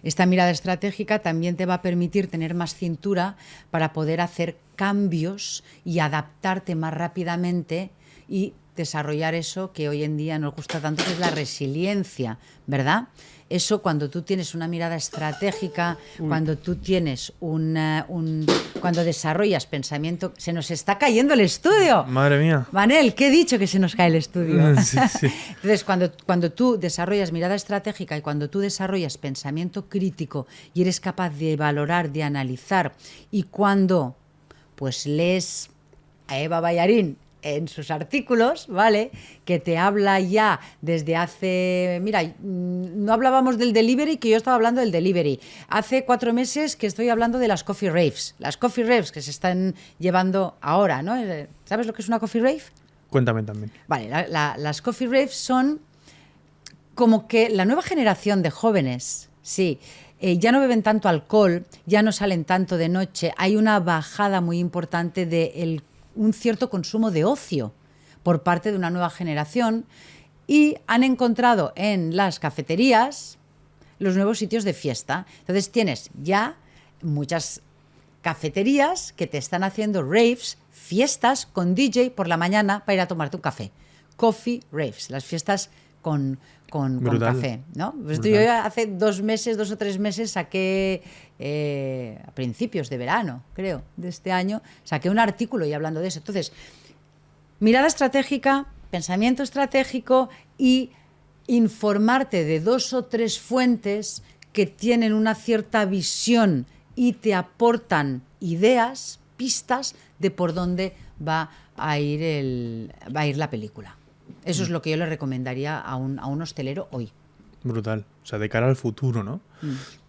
Esta mirada estratégica también te va a permitir tener más cintura para poder hacer cambios y adaptarte más rápidamente y desarrollar eso que hoy en día nos gusta tanto, que es la resiliencia, ¿verdad? Eso cuando tú tienes una mirada estratégica, cuando tú tienes cuando desarrollas pensamiento... ¡Se nos está cayendo el estudio! ¡Madre mía! Manel, ¿qué he dicho que se nos cae el estudio? Sí. Entonces, cuando tú desarrollas mirada estratégica y cuando tú desarrollas pensamiento crítico y eres capaz de valorar, de analizar, y cuando pues lees a Eva Ballarín en sus artículos, ¿vale? Que te habla ya desde hace... Mira, no hablábamos del delivery, que yo estaba hablando del delivery. Hace 4 meses que estoy hablando de las coffee raves. Las coffee raves que se están llevando ahora, ¿no? ¿Sabes lo que es una coffee rave? Cuéntame también. Vale, las coffee raves son como que la nueva generación de jóvenes, sí, ya no beben tanto alcohol, ya no salen tanto de noche, hay una bajada muy importante de un cierto consumo de ocio por parte de una nueva generación y han encontrado en las cafeterías los nuevos sitios de fiesta. Entonces tienes ya muchas cafeterías que te están haciendo raves, fiestas con DJ por la mañana para ir a tomarte un café. Coffee raves, las fiestas con café, ¿no? Pues yo hace 2 o 3 meses saqué, a principios de verano, creo, de este año, saqué un artículo y hablando de eso. Entonces, mirada estratégica, pensamiento estratégico y informarte de 2 o 3 fuentes que tienen una cierta visión y te aportan ideas, pistas de por dónde va a ir la película. Eso es lo que yo le recomendaría a un hostelero hoy. Brutal. O sea, de cara al futuro, ¿no?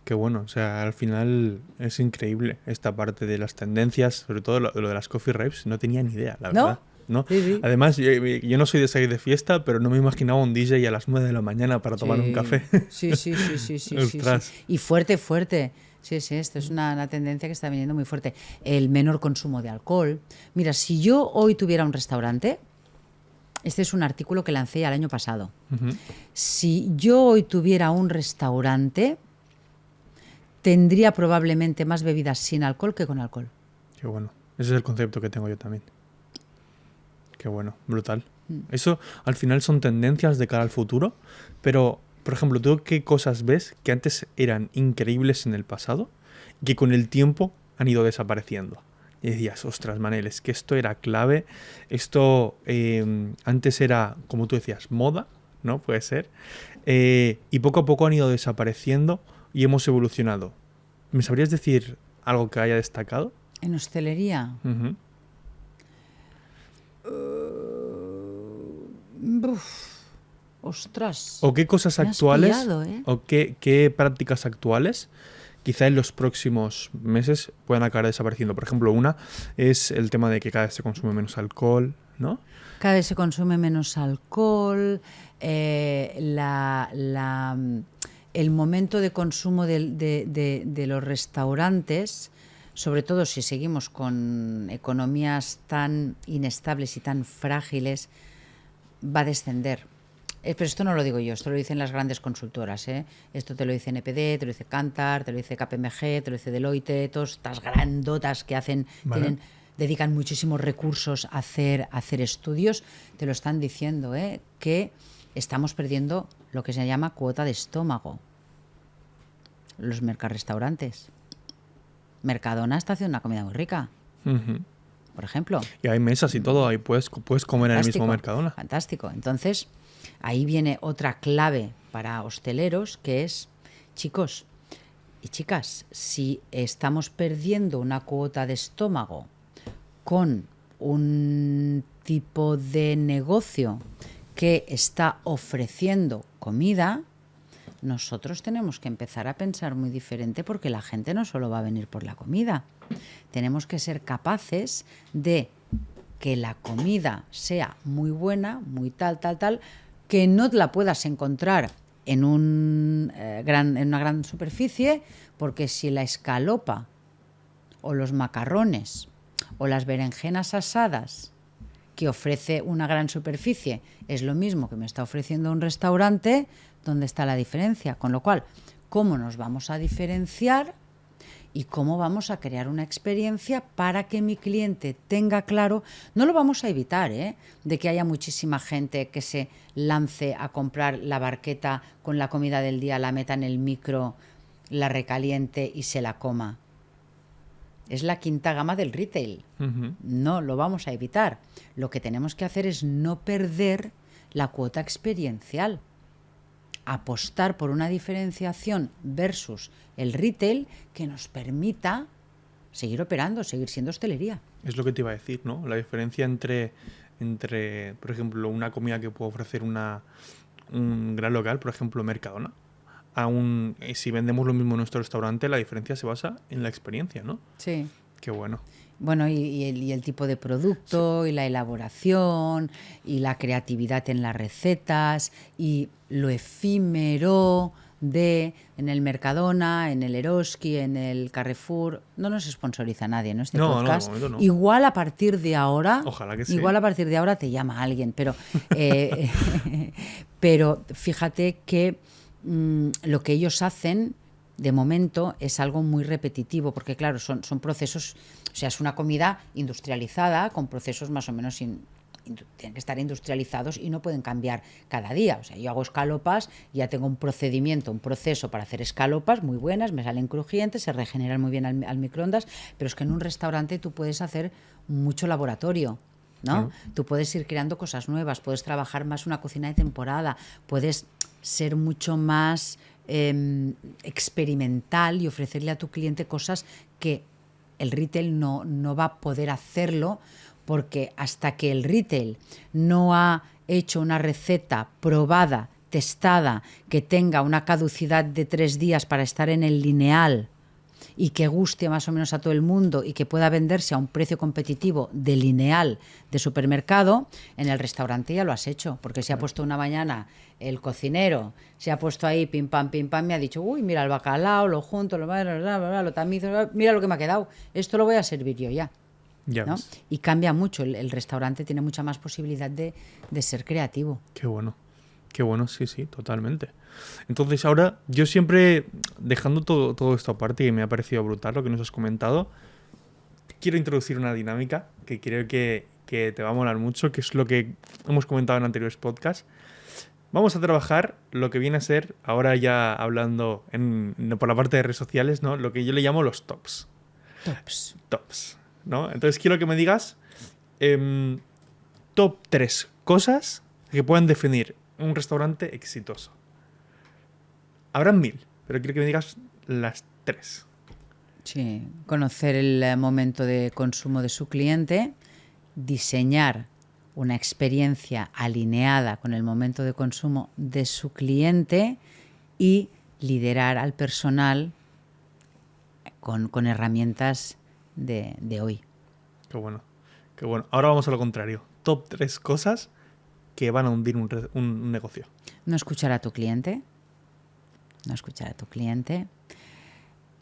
Qué bueno. O sea, al final es increíble esta parte de las tendencias, sobre todo lo de las coffee raves. No tenía ni idea, la verdad. ¿No? Sí, sí. Además, yo no soy de salir de fiesta, pero no me imaginaba un DJ a las 9 de la mañana para tomar un café. Sí. Ostras. Sí. Y fuerte. Sí, esto es una tendencia que está viniendo muy fuerte. El menor consumo de alcohol. Mira, si yo hoy tuviera un restaurante, este es un artículo que lancé el año pasado. Si yo hoy tuviera un restaurante, tendría probablemente más bebidas sin alcohol que con alcohol. Qué bueno. Ese es el concepto que tengo yo también. Qué bueno, brutal. Eso al final son tendencias de cara al futuro, pero, por ejemplo, ¿tú qué cosas ves que antes eran increíbles en el pasado y que con el tiempo han ido desapareciendo? Y decías, ostras, Manel, es que esto era clave, esto antes era, como tú decías, moda, ¿no? Puede ser. Y poco a poco han ido desapareciendo y hemos evolucionado. ¿Me sabrías decir algo que haya destacado? En hostelería. Ostras. ¿O qué cosas me has actuales pillado, ¿eh? o qué prácticas actuales quizá en los próximos meses puedan acabar desapareciendo? Por ejemplo, una es el tema de que cada vez se consume menos alcohol, ¿no? Cada vez se consume menos alcohol, el momento de consumo de los restaurantes, sobre todo si seguimos con economías tan inestables y tan frágiles, va a descender. Pero esto no lo digo yo, esto lo dicen las grandes consultoras, ¿eh? Esto te lo dice NPD, te lo dice Kantar, te lo dice KPMG, te lo dice Deloitte, todas estas grandotas que hacen, Vale. dedican muchísimos recursos a hacer estudios, te lo están diciendo, que estamos perdiendo lo que se llama cuota de estómago. Los mercarrestaurantes. Mercadona está haciendo una comida muy rica, por ejemplo. Y hay mesas y todo, ahí puedes comer en el mismo Mercadona. Fantástico. Entonces, ahí viene otra clave para hosteleros, que es, chicos y chicas, si estamos perdiendo una cuota de estómago con un tipo de negocio que está ofreciendo comida, nosotros tenemos que empezar a pensar muy diferente, porque la gente no solo va a venir por la comida. Tenemos que ser capaces de que la comida sea muy buena, muy tal, que no la puedas encontrar en una gran superficie, porque si la escalopa o los macarrones o las berenjenas asadas que ofrece una gran superficie es lo mismo que me está ofreciendo un restaurante, ¿dónde está la diferencia? Con lo cual, ¿cómo nos vamos a diferenciar y cómo vamos a crear una experiencia para que mi cliente tenga claro? No lo vamos a evitar, de que haya muchísima gente que se lance a comprar la barqueta con la comida del día, la meta en el micro, la recaliente y se la coma. Es la quinta gama del retail. No lo vamos a evitar. Lo que tenemos que hacer es no perder la cuota experiencial. Apostar por una diferenciación versus el retail que nos permita seguir operando, seguir siendo hostelería. Es lo que te iba a decir, ¿no? La diferencia entre por ejemplo, una comida que puede ofrecer un gran local, por ejemplo, Mercadona, si vendemos lo mismo en nuestro restaurante, la diferencia se basa en la experiencia, ¿no? Sí. Qué bueno. Bueno, y el tipo de producto, sí, y la elaboración, y la creatividad en las recetas, y lo efímero en el Mercadona, en el Eroski, en el Carrefour. No nos sponsoriza nadie, ¿no? Este podcast. No, de momento no. Igual a partir de ahora, ojalá que sí. Igual a partir de ahora te llama alguien, pero pero fíjate que lo que ellos hacen de momento es algo muy repetitivo, porque claro, son procesos, o sea, es una comida industrializada con procesos más o menos tienen que estar industrializados y no pueden cambiar cada día. O sea, yo hago escalopas, ya tengo un proceso para hacer escalopas muy buenas, me salen crujientes, se regeneran muy bien al microondas, pero es que en un restaurante tú puedes hacer mucho laboratorio, ¿no? Tú puedes ir creando cosas nuevas, puedes trabajar más una cocina de temporada, puedes ser mucho más experimental y ofrecerle a tu cliente cosas que el retail no va a poder hacerlo, porque hasta que el retail no ha hecho una receta probada, testada, que tenga una caducidad de 3 días para estar en el lineal y que guste más o menos a todo el mundo y que pueda venderse a un precio competitivo de lineal de supermercado, en el restaurante ya lo has hecho, porque se ha puesto una mañana el cocinero, se ha puesto ahí pim pam, me ha dicho, uy, mira el bacalao, lo junto, lo tamizo, mira lo que me ha quedado, esto lo voy a servir yo ya. ¿No? Y cambia mucho, el restaurante tiene mucha más posibilidad de ser creativo. Qué bueno, sí, totalmente. Entonces ahora, yo siempre, dejando todo esto aparte, que me ha parecido brutal lo que nos has comentado, quiero introducir una dinámica que creo que te va a molar mucho, que es lo que hemos comentado en anteriores podcasts. Vamos a trabajar lo que viene a ser, ahora ya hablando por la parte de redes sociales, ¿no? Lo que yo le llamo los tops. Tops, ¿no? Entonces quiero que me digas top 3 cosas que puedan definir un restaurante exitoso. Habrán 1000, pero quiero que me digas las 3. Sí, conocer el momento de consumo de su cliente, diseñar una experiencia alineada con el momento de consumo de su cliente y liderar al personal con herramientas de hoy. Qué bueno. Ahora vamos a lo contrario. Top 3 cosas que van a hundir un negocio. No escuchar a tu cliente.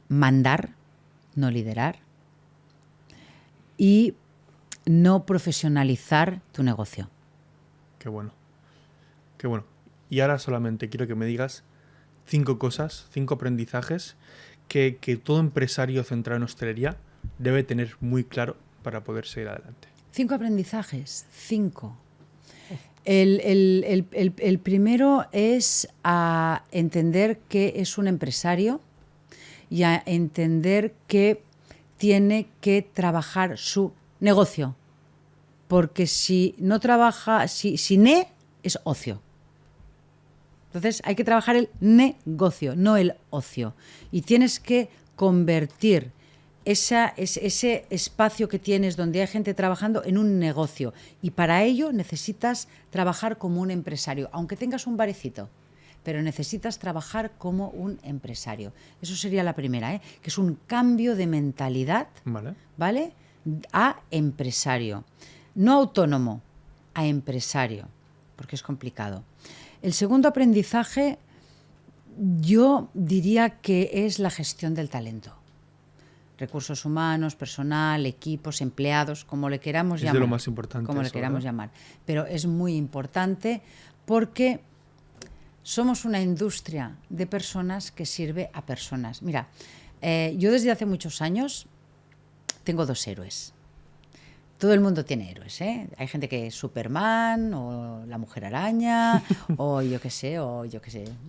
Mandar, no liderar. Y no profesionalizar tu negocio. Qué bueno. Y ahora solamente quiero que me digas 5 cosas, 5 aprendizajes que todo empresario centrado en hostelería debe tener muy claro para poder seguir adelante. 5 aprendizajes, 5. El primero es a entender que es un empresario y a entender que tiene que trabajar su negocio. Porque si no trabaja, si es ocio. Entonces hay que trabajar el negocio, no el ocio. Y tienes que convertir ese espacio que tienes donde hay gente trabajando en un negocio. Y para ello necesitas trabajar como un empresario, aunque tengas un barecito. Pero necesitas trabajar como un empresario. Eso sería la primera, que es un cambio de mentalidad, ¿vale? A empresario. No autónomo, a empresario, porque es complicado. El segundo aprendizaje, yo diría que es la gestión del talento. Recursos humanos, personal, equipos, empleados, como le queramos llamar. Es de lo más importante. Como le queramos llamar. Pero es muy importante porque somos una industria de personas que sirve a personas. Mira, yo desde hace muchos años tengo 2 héroes. Todo el mundo tiene héroes, ¿eh? Hay gente que es Superman, o la Mujer Araña, o yo qué sé,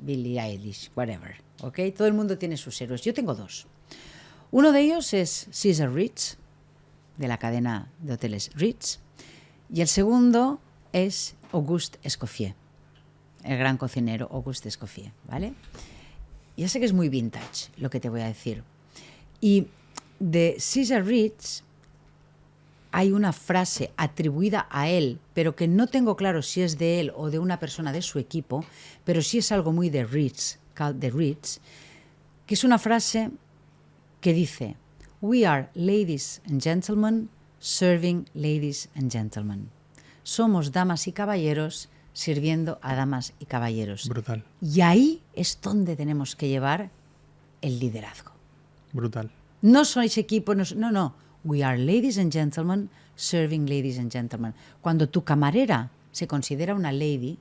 Billie Eilish, whatever, ¿ok? Todo el mundo tiene sus héroes. Yo tengo 2. Uno de ellos es Cesar Ritz, de la cadena de hoteles Ritz, y el segundo es Auguste Escoffier, el gran cocinero Auguste Escoffier, ¿vale? Ya sé que es muy vintage lo que te voy a decir. Y de Cesar Ritz hay una frase atribuida a él, pero que no tengo claro si es de él o de una persona de su equipo, pero sí es algo muy de Ritz, que es una frase que dice: "We are ladies and gentlemen serving ladies and gentlemen". Somos damas y caballeros sirviendo a damas y caballeros. Brutal. Y ahí es donde tenemos que llevar el liderazgo. Brutal. No sois equipo, no. We are ladies and gentlemen serving ladies and gentlemen. Cuando tu camarera se considera una lady,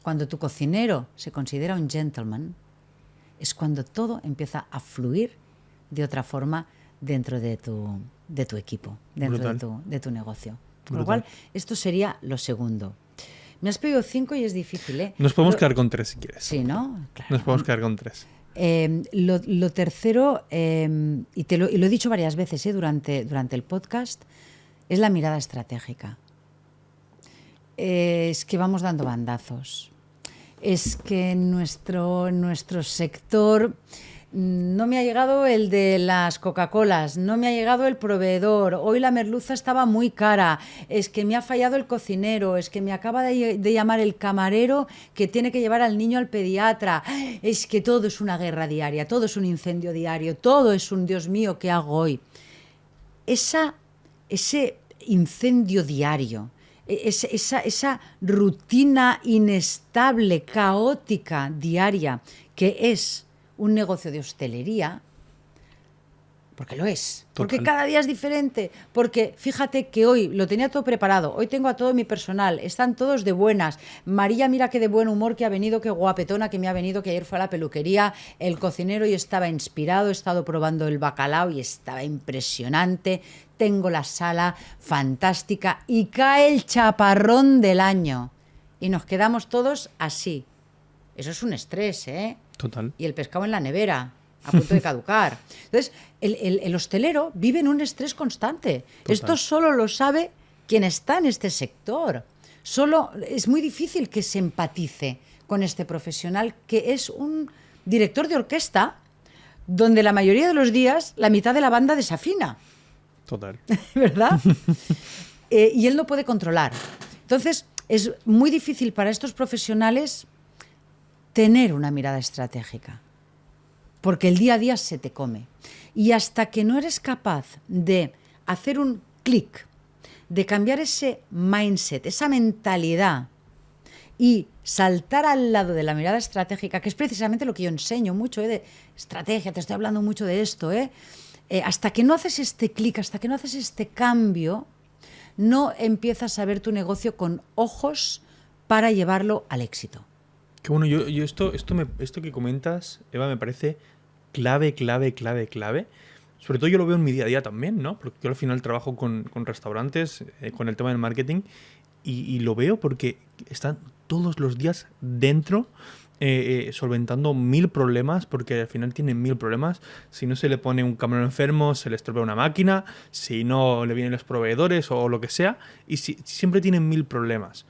cuando tu cocinero se considera un gentleman, es cuando todo empieza a fluir de otra forma dentro de tu equipo, dentro de tu negocio. Con lo cual, esto sería lo segundo. Me has pedido 5 y es difícil, ¿eh? Nos podemos quedar con 3 si quieres. Sí, ¿no? Claro. Nos podemos quedar con 3. Lo tercero, y lo he dicho varias veces durante el podcast, es la mirada estratégica. Es que vamos dando bandazos. Es que nuestro sector no me ha llegado el de las Coca-Colas, no me ha llegado el proveedor, hoy la merluza estaba muy cara, es que me ha fallado el cocinero, es que me acaba de llamar el camarero que tiene que llevar al niño al pediatra, es que todo es una guerra diaria, todo es un incendio diario, todo es un Dios mío, ¿qué hago hoy? Ese incendio diario, esa rutina inestable, caótica, diaria, que es un negocio de hostelería, porque lo es, porque cada día es diferente, porque fíjate que hoy lo tenía todo preparado, hoy tengo a todo mi personal, están todos de buenas, María mira qué de buen humor que ha venido, qué guapetona que me ha venido, que ayer fue a la peluquería, el cocinero y estaba inspirado, he estado probando el bacalao y estaba impresionante, tengo la sala fantástica y cae el chaparrón del año y nos quedamos todos así. Eso es un estrés, ¿eh? Total. Y el pescado en la nevera, a punto de caducar. Entonces, el hostelero vive en un estrés constante. Total. Esto solo lo sabe quien está en este sector. Es muy difícil que se empatice con este profesional que es un director de orquesta donde la mayoría de los días la mitad de la banda desafina. Total. ¿Verdad? Y él no puede controlar. Entonces, es muy difícil para estos profesionales tener una mirada estratégica, porque el día a día se te come. Y hasta que no eres capaz de hacer un clic, de cambiar ese mindset, esa mentalidad y saltar al lado de la mirada estratégica, que es precisamente lo que yo enseño mucho, de estrategia, te estoy hablando mucho de esto, hasta que no haces este clic, hasta que no haces este cambio, no empiezas a ver tu negocio con ojos para llevarlo al éxito. Qué bueno, yo esto que comentas, Eva, me parece clave. Sobre todo yo lo veo en mi día a día también, ¿no? Porque yo al final trabajo con restaurantes, con el tema del marketing, y lo veo porque están todos los días dentro, solventando 1000 problemas, porque al final tienen 1000 problemas. Si no se le pone un camarero enfermo, se le estropea una máquina, si no le vienen los proveedores o lo que sea, y siempre tienen 1000 problemas.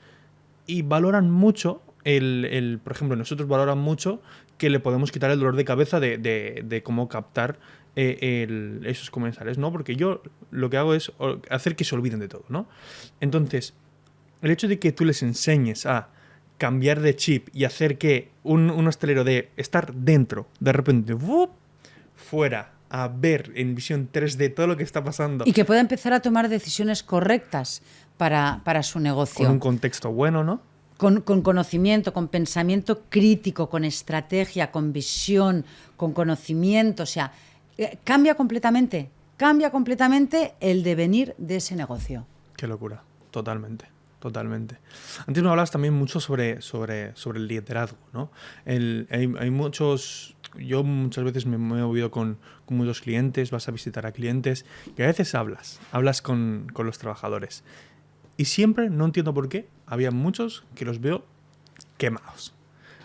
Y valoran mucho, por ejemplo, nosotros valoran mucho que le podemos quitar el dolor de cabeza de cómo captar esos comensales, ¿no? Porque yo lo que hago es hacer que se olviden de todo, ¿no? Entonces, el hecho de que tú les enseñes a cambiar de chip y hacer que un hostelero de estar dentro, de repente, ¡vup!, fuera, a ver en visión 3D todo lo que está pasando. Y que pueda empezar a tomar decisiones correctas para su negocio. Con un contexto bueno, ¿no? Con conocimiento, con pensamiento crítico, con estrategia, con visión, con conocimiento. O sea, cambia completamente el devenir de ese negocio. Qué locura, totalmente. Antes me hablabas también mucho sobre el liderazgo, ¿no? Hay muchos... Yo muchas veces me he movido con muchos clientes, vas a visitar a clientes y a veces hablas con los trabajadores. Y siempre, no entiendo por qué, había muchos que los veo quemados.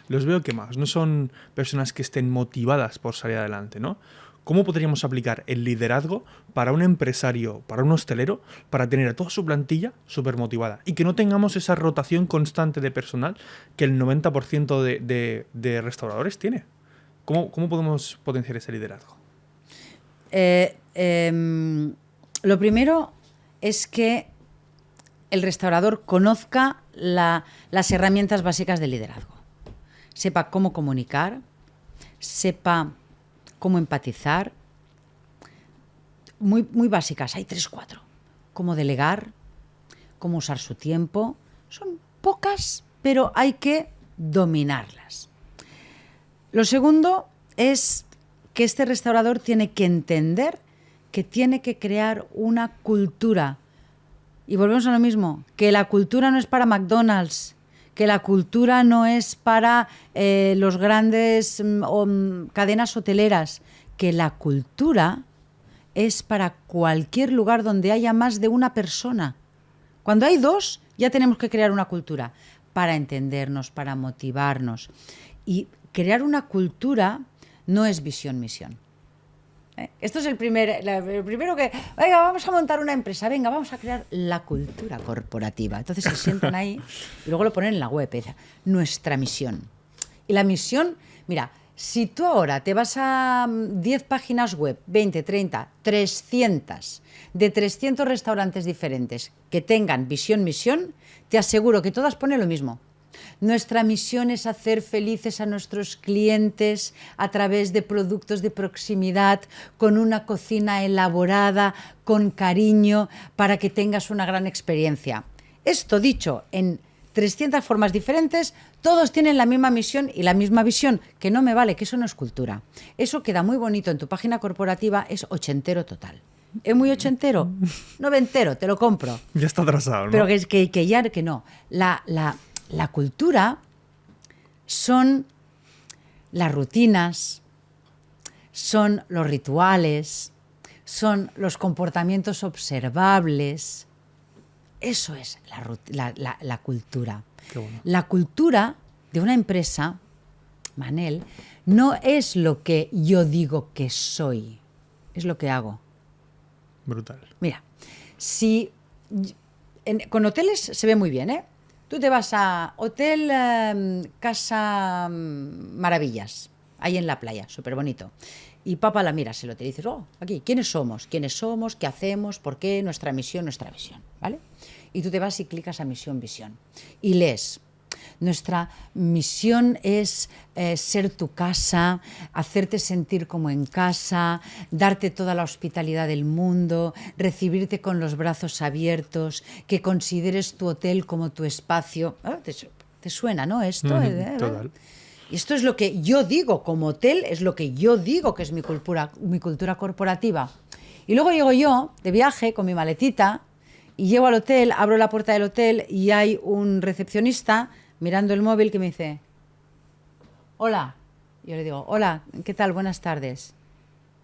No son personas que estén motivadas por salir adelante, ¿no? ¿Cómo podríamos aplicar el liderazgo para un empresario, para un hostelero, para tener a toda su plantilla súper motivada y que no tengamos esa rotación constante de personal que el 90% de restauradores tiene? ¿Cómo podemos potenciar ese liderazgo? Lo primero es que el restaurador conozca las herramientas básicas del liderazgo. Sepa cómo comunicar, sepa cómo empatizar. Muy, muy básicas, hay 3, 4. Cómo delegar, cómo usar su tiempo. Son pocas, pero hay que dominarlas. Lo segundo es que este restaurador tiene que entender que tiene que crear una cultura. Y volvemos a lo mismo, que la cultura no es para McDonald's, que la cultura no es para los grandes cadenas hoteleras, que la cultura es para cualquier lugar donde haya más de una persona. Cuando hay 2, ya tenemos que crear una cultura para entendernos, para motivarnos. Y crear una cultura no es visión-misión. Esto es el primero que... Venga, vamos a montar una empresa, venga, vamos a crear la cultura corporativa. Entonces se sientan ahí y luego lo ponen en la web. Nuestra misión. Y la misión, mira, Si tú ahora te vas a 10 páginas web, 20, 30, 300, de 300 restaurantes diferentes que tengan visión, misión, te aseguro que todas ponen lo mismo. Nuestra misión es hacer felices a nuestros clientes a través de productos de proximidad, con una cocina elaborada, con cariño, para que tengas una gran experiencia. Esto dicho en 300 formas diferentes, todos tienen la misma misión y la misma visión, que no me vale, que eso no es cultura. Eso queda muy bonito en tu página corporativa, es ochentero total. ¿Es muy ochentero? Noventero, te lo compro. Ya está atrasado, ¿no? Pero que ya que no. La cultura son las rutinas, son los rituales, son los comportamientos observables. Eso es la cultura. Qué bueno. La cultura de una empresa, Manel, no es lo que yo digo que soy, es lo que hago. Brutal. Mira, con hoteles se ve muy bien, ¿eh? Tú te vas a Hotel Casa Maravillas, ahí en la playa, súper bonito. Y papá la mira, se lo te dices, aquí, ¿quiénes somos? ¿Qué hacemos? ¿Por qué? Nuestra misión, nuestra visión, ¿vale? Y tú te vas y clicas a misión, visión. Y lees. Nuestra misión es ser tu casa, hacerte sentir como en casa, darte toda la hospitalidad del mundo, recibirte con los brazos abiertos, que consideres tu hotel como tu espacio. ¿Te suena, no? Esto. Total. Y esto es lo que yo digo como hotel, es lo que yo digo que es mi cultura corporativa. Y luego llego yo de viaje con mi maletita y llego al hotel, abro la puerta del hotel y hay un recepcionista mirando el móvil que me dice, hola. Yo le digo, hola, ¿qué tal? Buenas tardes.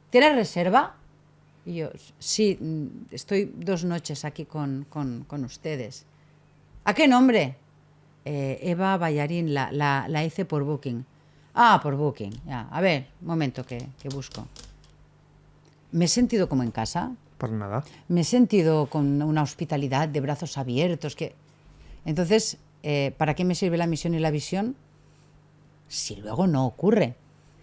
¿Tienes reserva? Y yo, sí, estoy 2 noches aquí con ustedes. ¿A qué nombre? Eva Ballarín, la hice por Booking. Ah, por Booking, ya. A ver, un momento que busco. ¿Me he sentido como en casa? Por nada. Me he sentido con una hospitalidad de brazos abiertos. Entonces, ¿para qué me sirve la misión y la visión? Si luego no ocurre.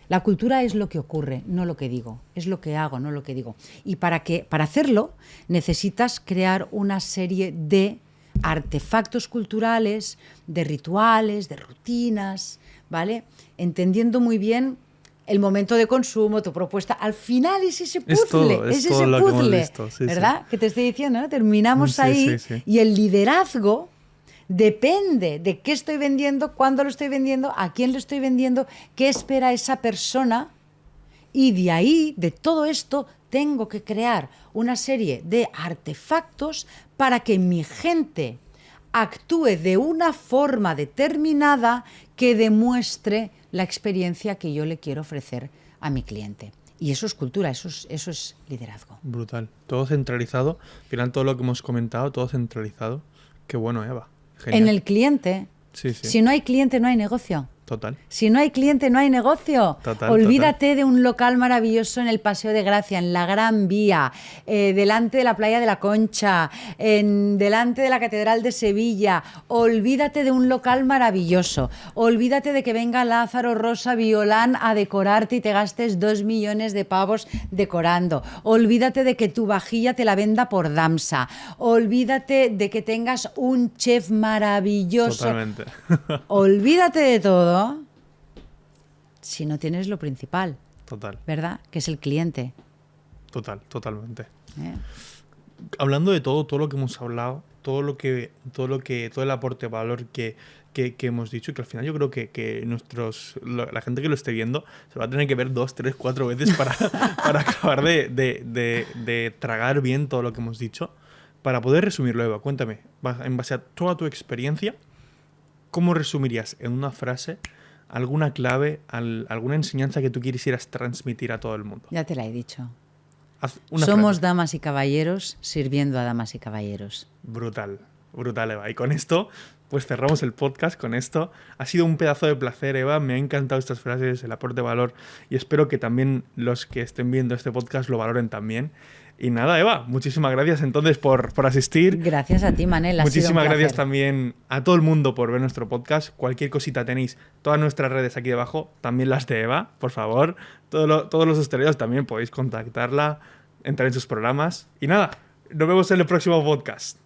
La cultura es lo que ocurre, no lo que digo. Es lo que hago, no lo que digo. Y para hacerlo necesitas crear una serie de artefactos culturales, de rituales, de rutinas, ¿vale? Entendiendo muy bien el momento de consumo, tu propuesta. Al final es ese puzzle, es todo lo que hemos visto, sí, ¿verdad? Sí. Que te estoy diciendo, ¿no? Terminamos ahí sí. Y el liderazgo depende de qué estoy vendiendo, cuándo lo estoy vendiendo, a quién lo estoy vendiendo, qué espera esa persona. Y de ahí, de todo esto, tengo que crear una serie de artefactos para que mi gente actúe de una forma determinada que demuestre la experiencia que yo le quiero ofrecer a mi cliente. Y eso es cultura, eso es liderazgo. Brutal. Todo centralizado. Al final, todo lo que hemos comentado, todo centralizado. Qué bueno, Eva. Genial. En el cliente. Sí. Si no hay cliente, no hay negocio. Total. Si no hay cliente, no hay negocio. Olvídate de un local maravilloso en el Paseo de Gracia, en la Gran Vía, delante de la Playa de la Concha, delante de la Catedral de Sevilla. Olvídate de un local maravilloso. Olvídate de que venga Lázaro Rosa Violán a decorarte y te gastes 2 millones de pavos decorando. Olvídate de que tu vajilla te la venda por Damsa. Olvídate de que tengas un chef maravilloso. Totalmente. Olvídate de todo si no tienes lo principal. Total. ¿Verdad? Que es el cliente. Totalmente. Hablando de todo lo que hemos hablado, todo el aporte de valor que hemos dicho, y que al final yo creo que la gente que lo esté viendo se va a tener que ver 2, 3, 4 veces para acabar de tragar bien todo lo que hemos dicho. Para poder resumirlo, Eva, cuéntame, en base a toda tu experiencia, ¿cómo resumirías en una frase alguna clave, alguna enseñanza que tú quisieras transmitir a todo el mundo? Ya te la he dicho. Somos damas y caballeros sirviendo a damas y caballeros. Brutal, Eva. Y con esto, pues cerramos el podcast con esto. Ha sido un pedazo de placer, Eva. Me han encantado estas frases, el aporte de valor. Y espero que también los que estén viendo este podcast lo valoren también. Y nada, Eva, muchísimas gracias entonces por asistir. Gracias a ti, Manel. Muchísimas gracias también a todo el mundo por ver nuestro podcast. Cualquier cosita tenéis todas nuestras redes aquí debajo, también las de Eva, por favor. Todos los hosteleros también podéis contactarla, entrar en sus programas. Y nada, nos vemos en el próximo podcast.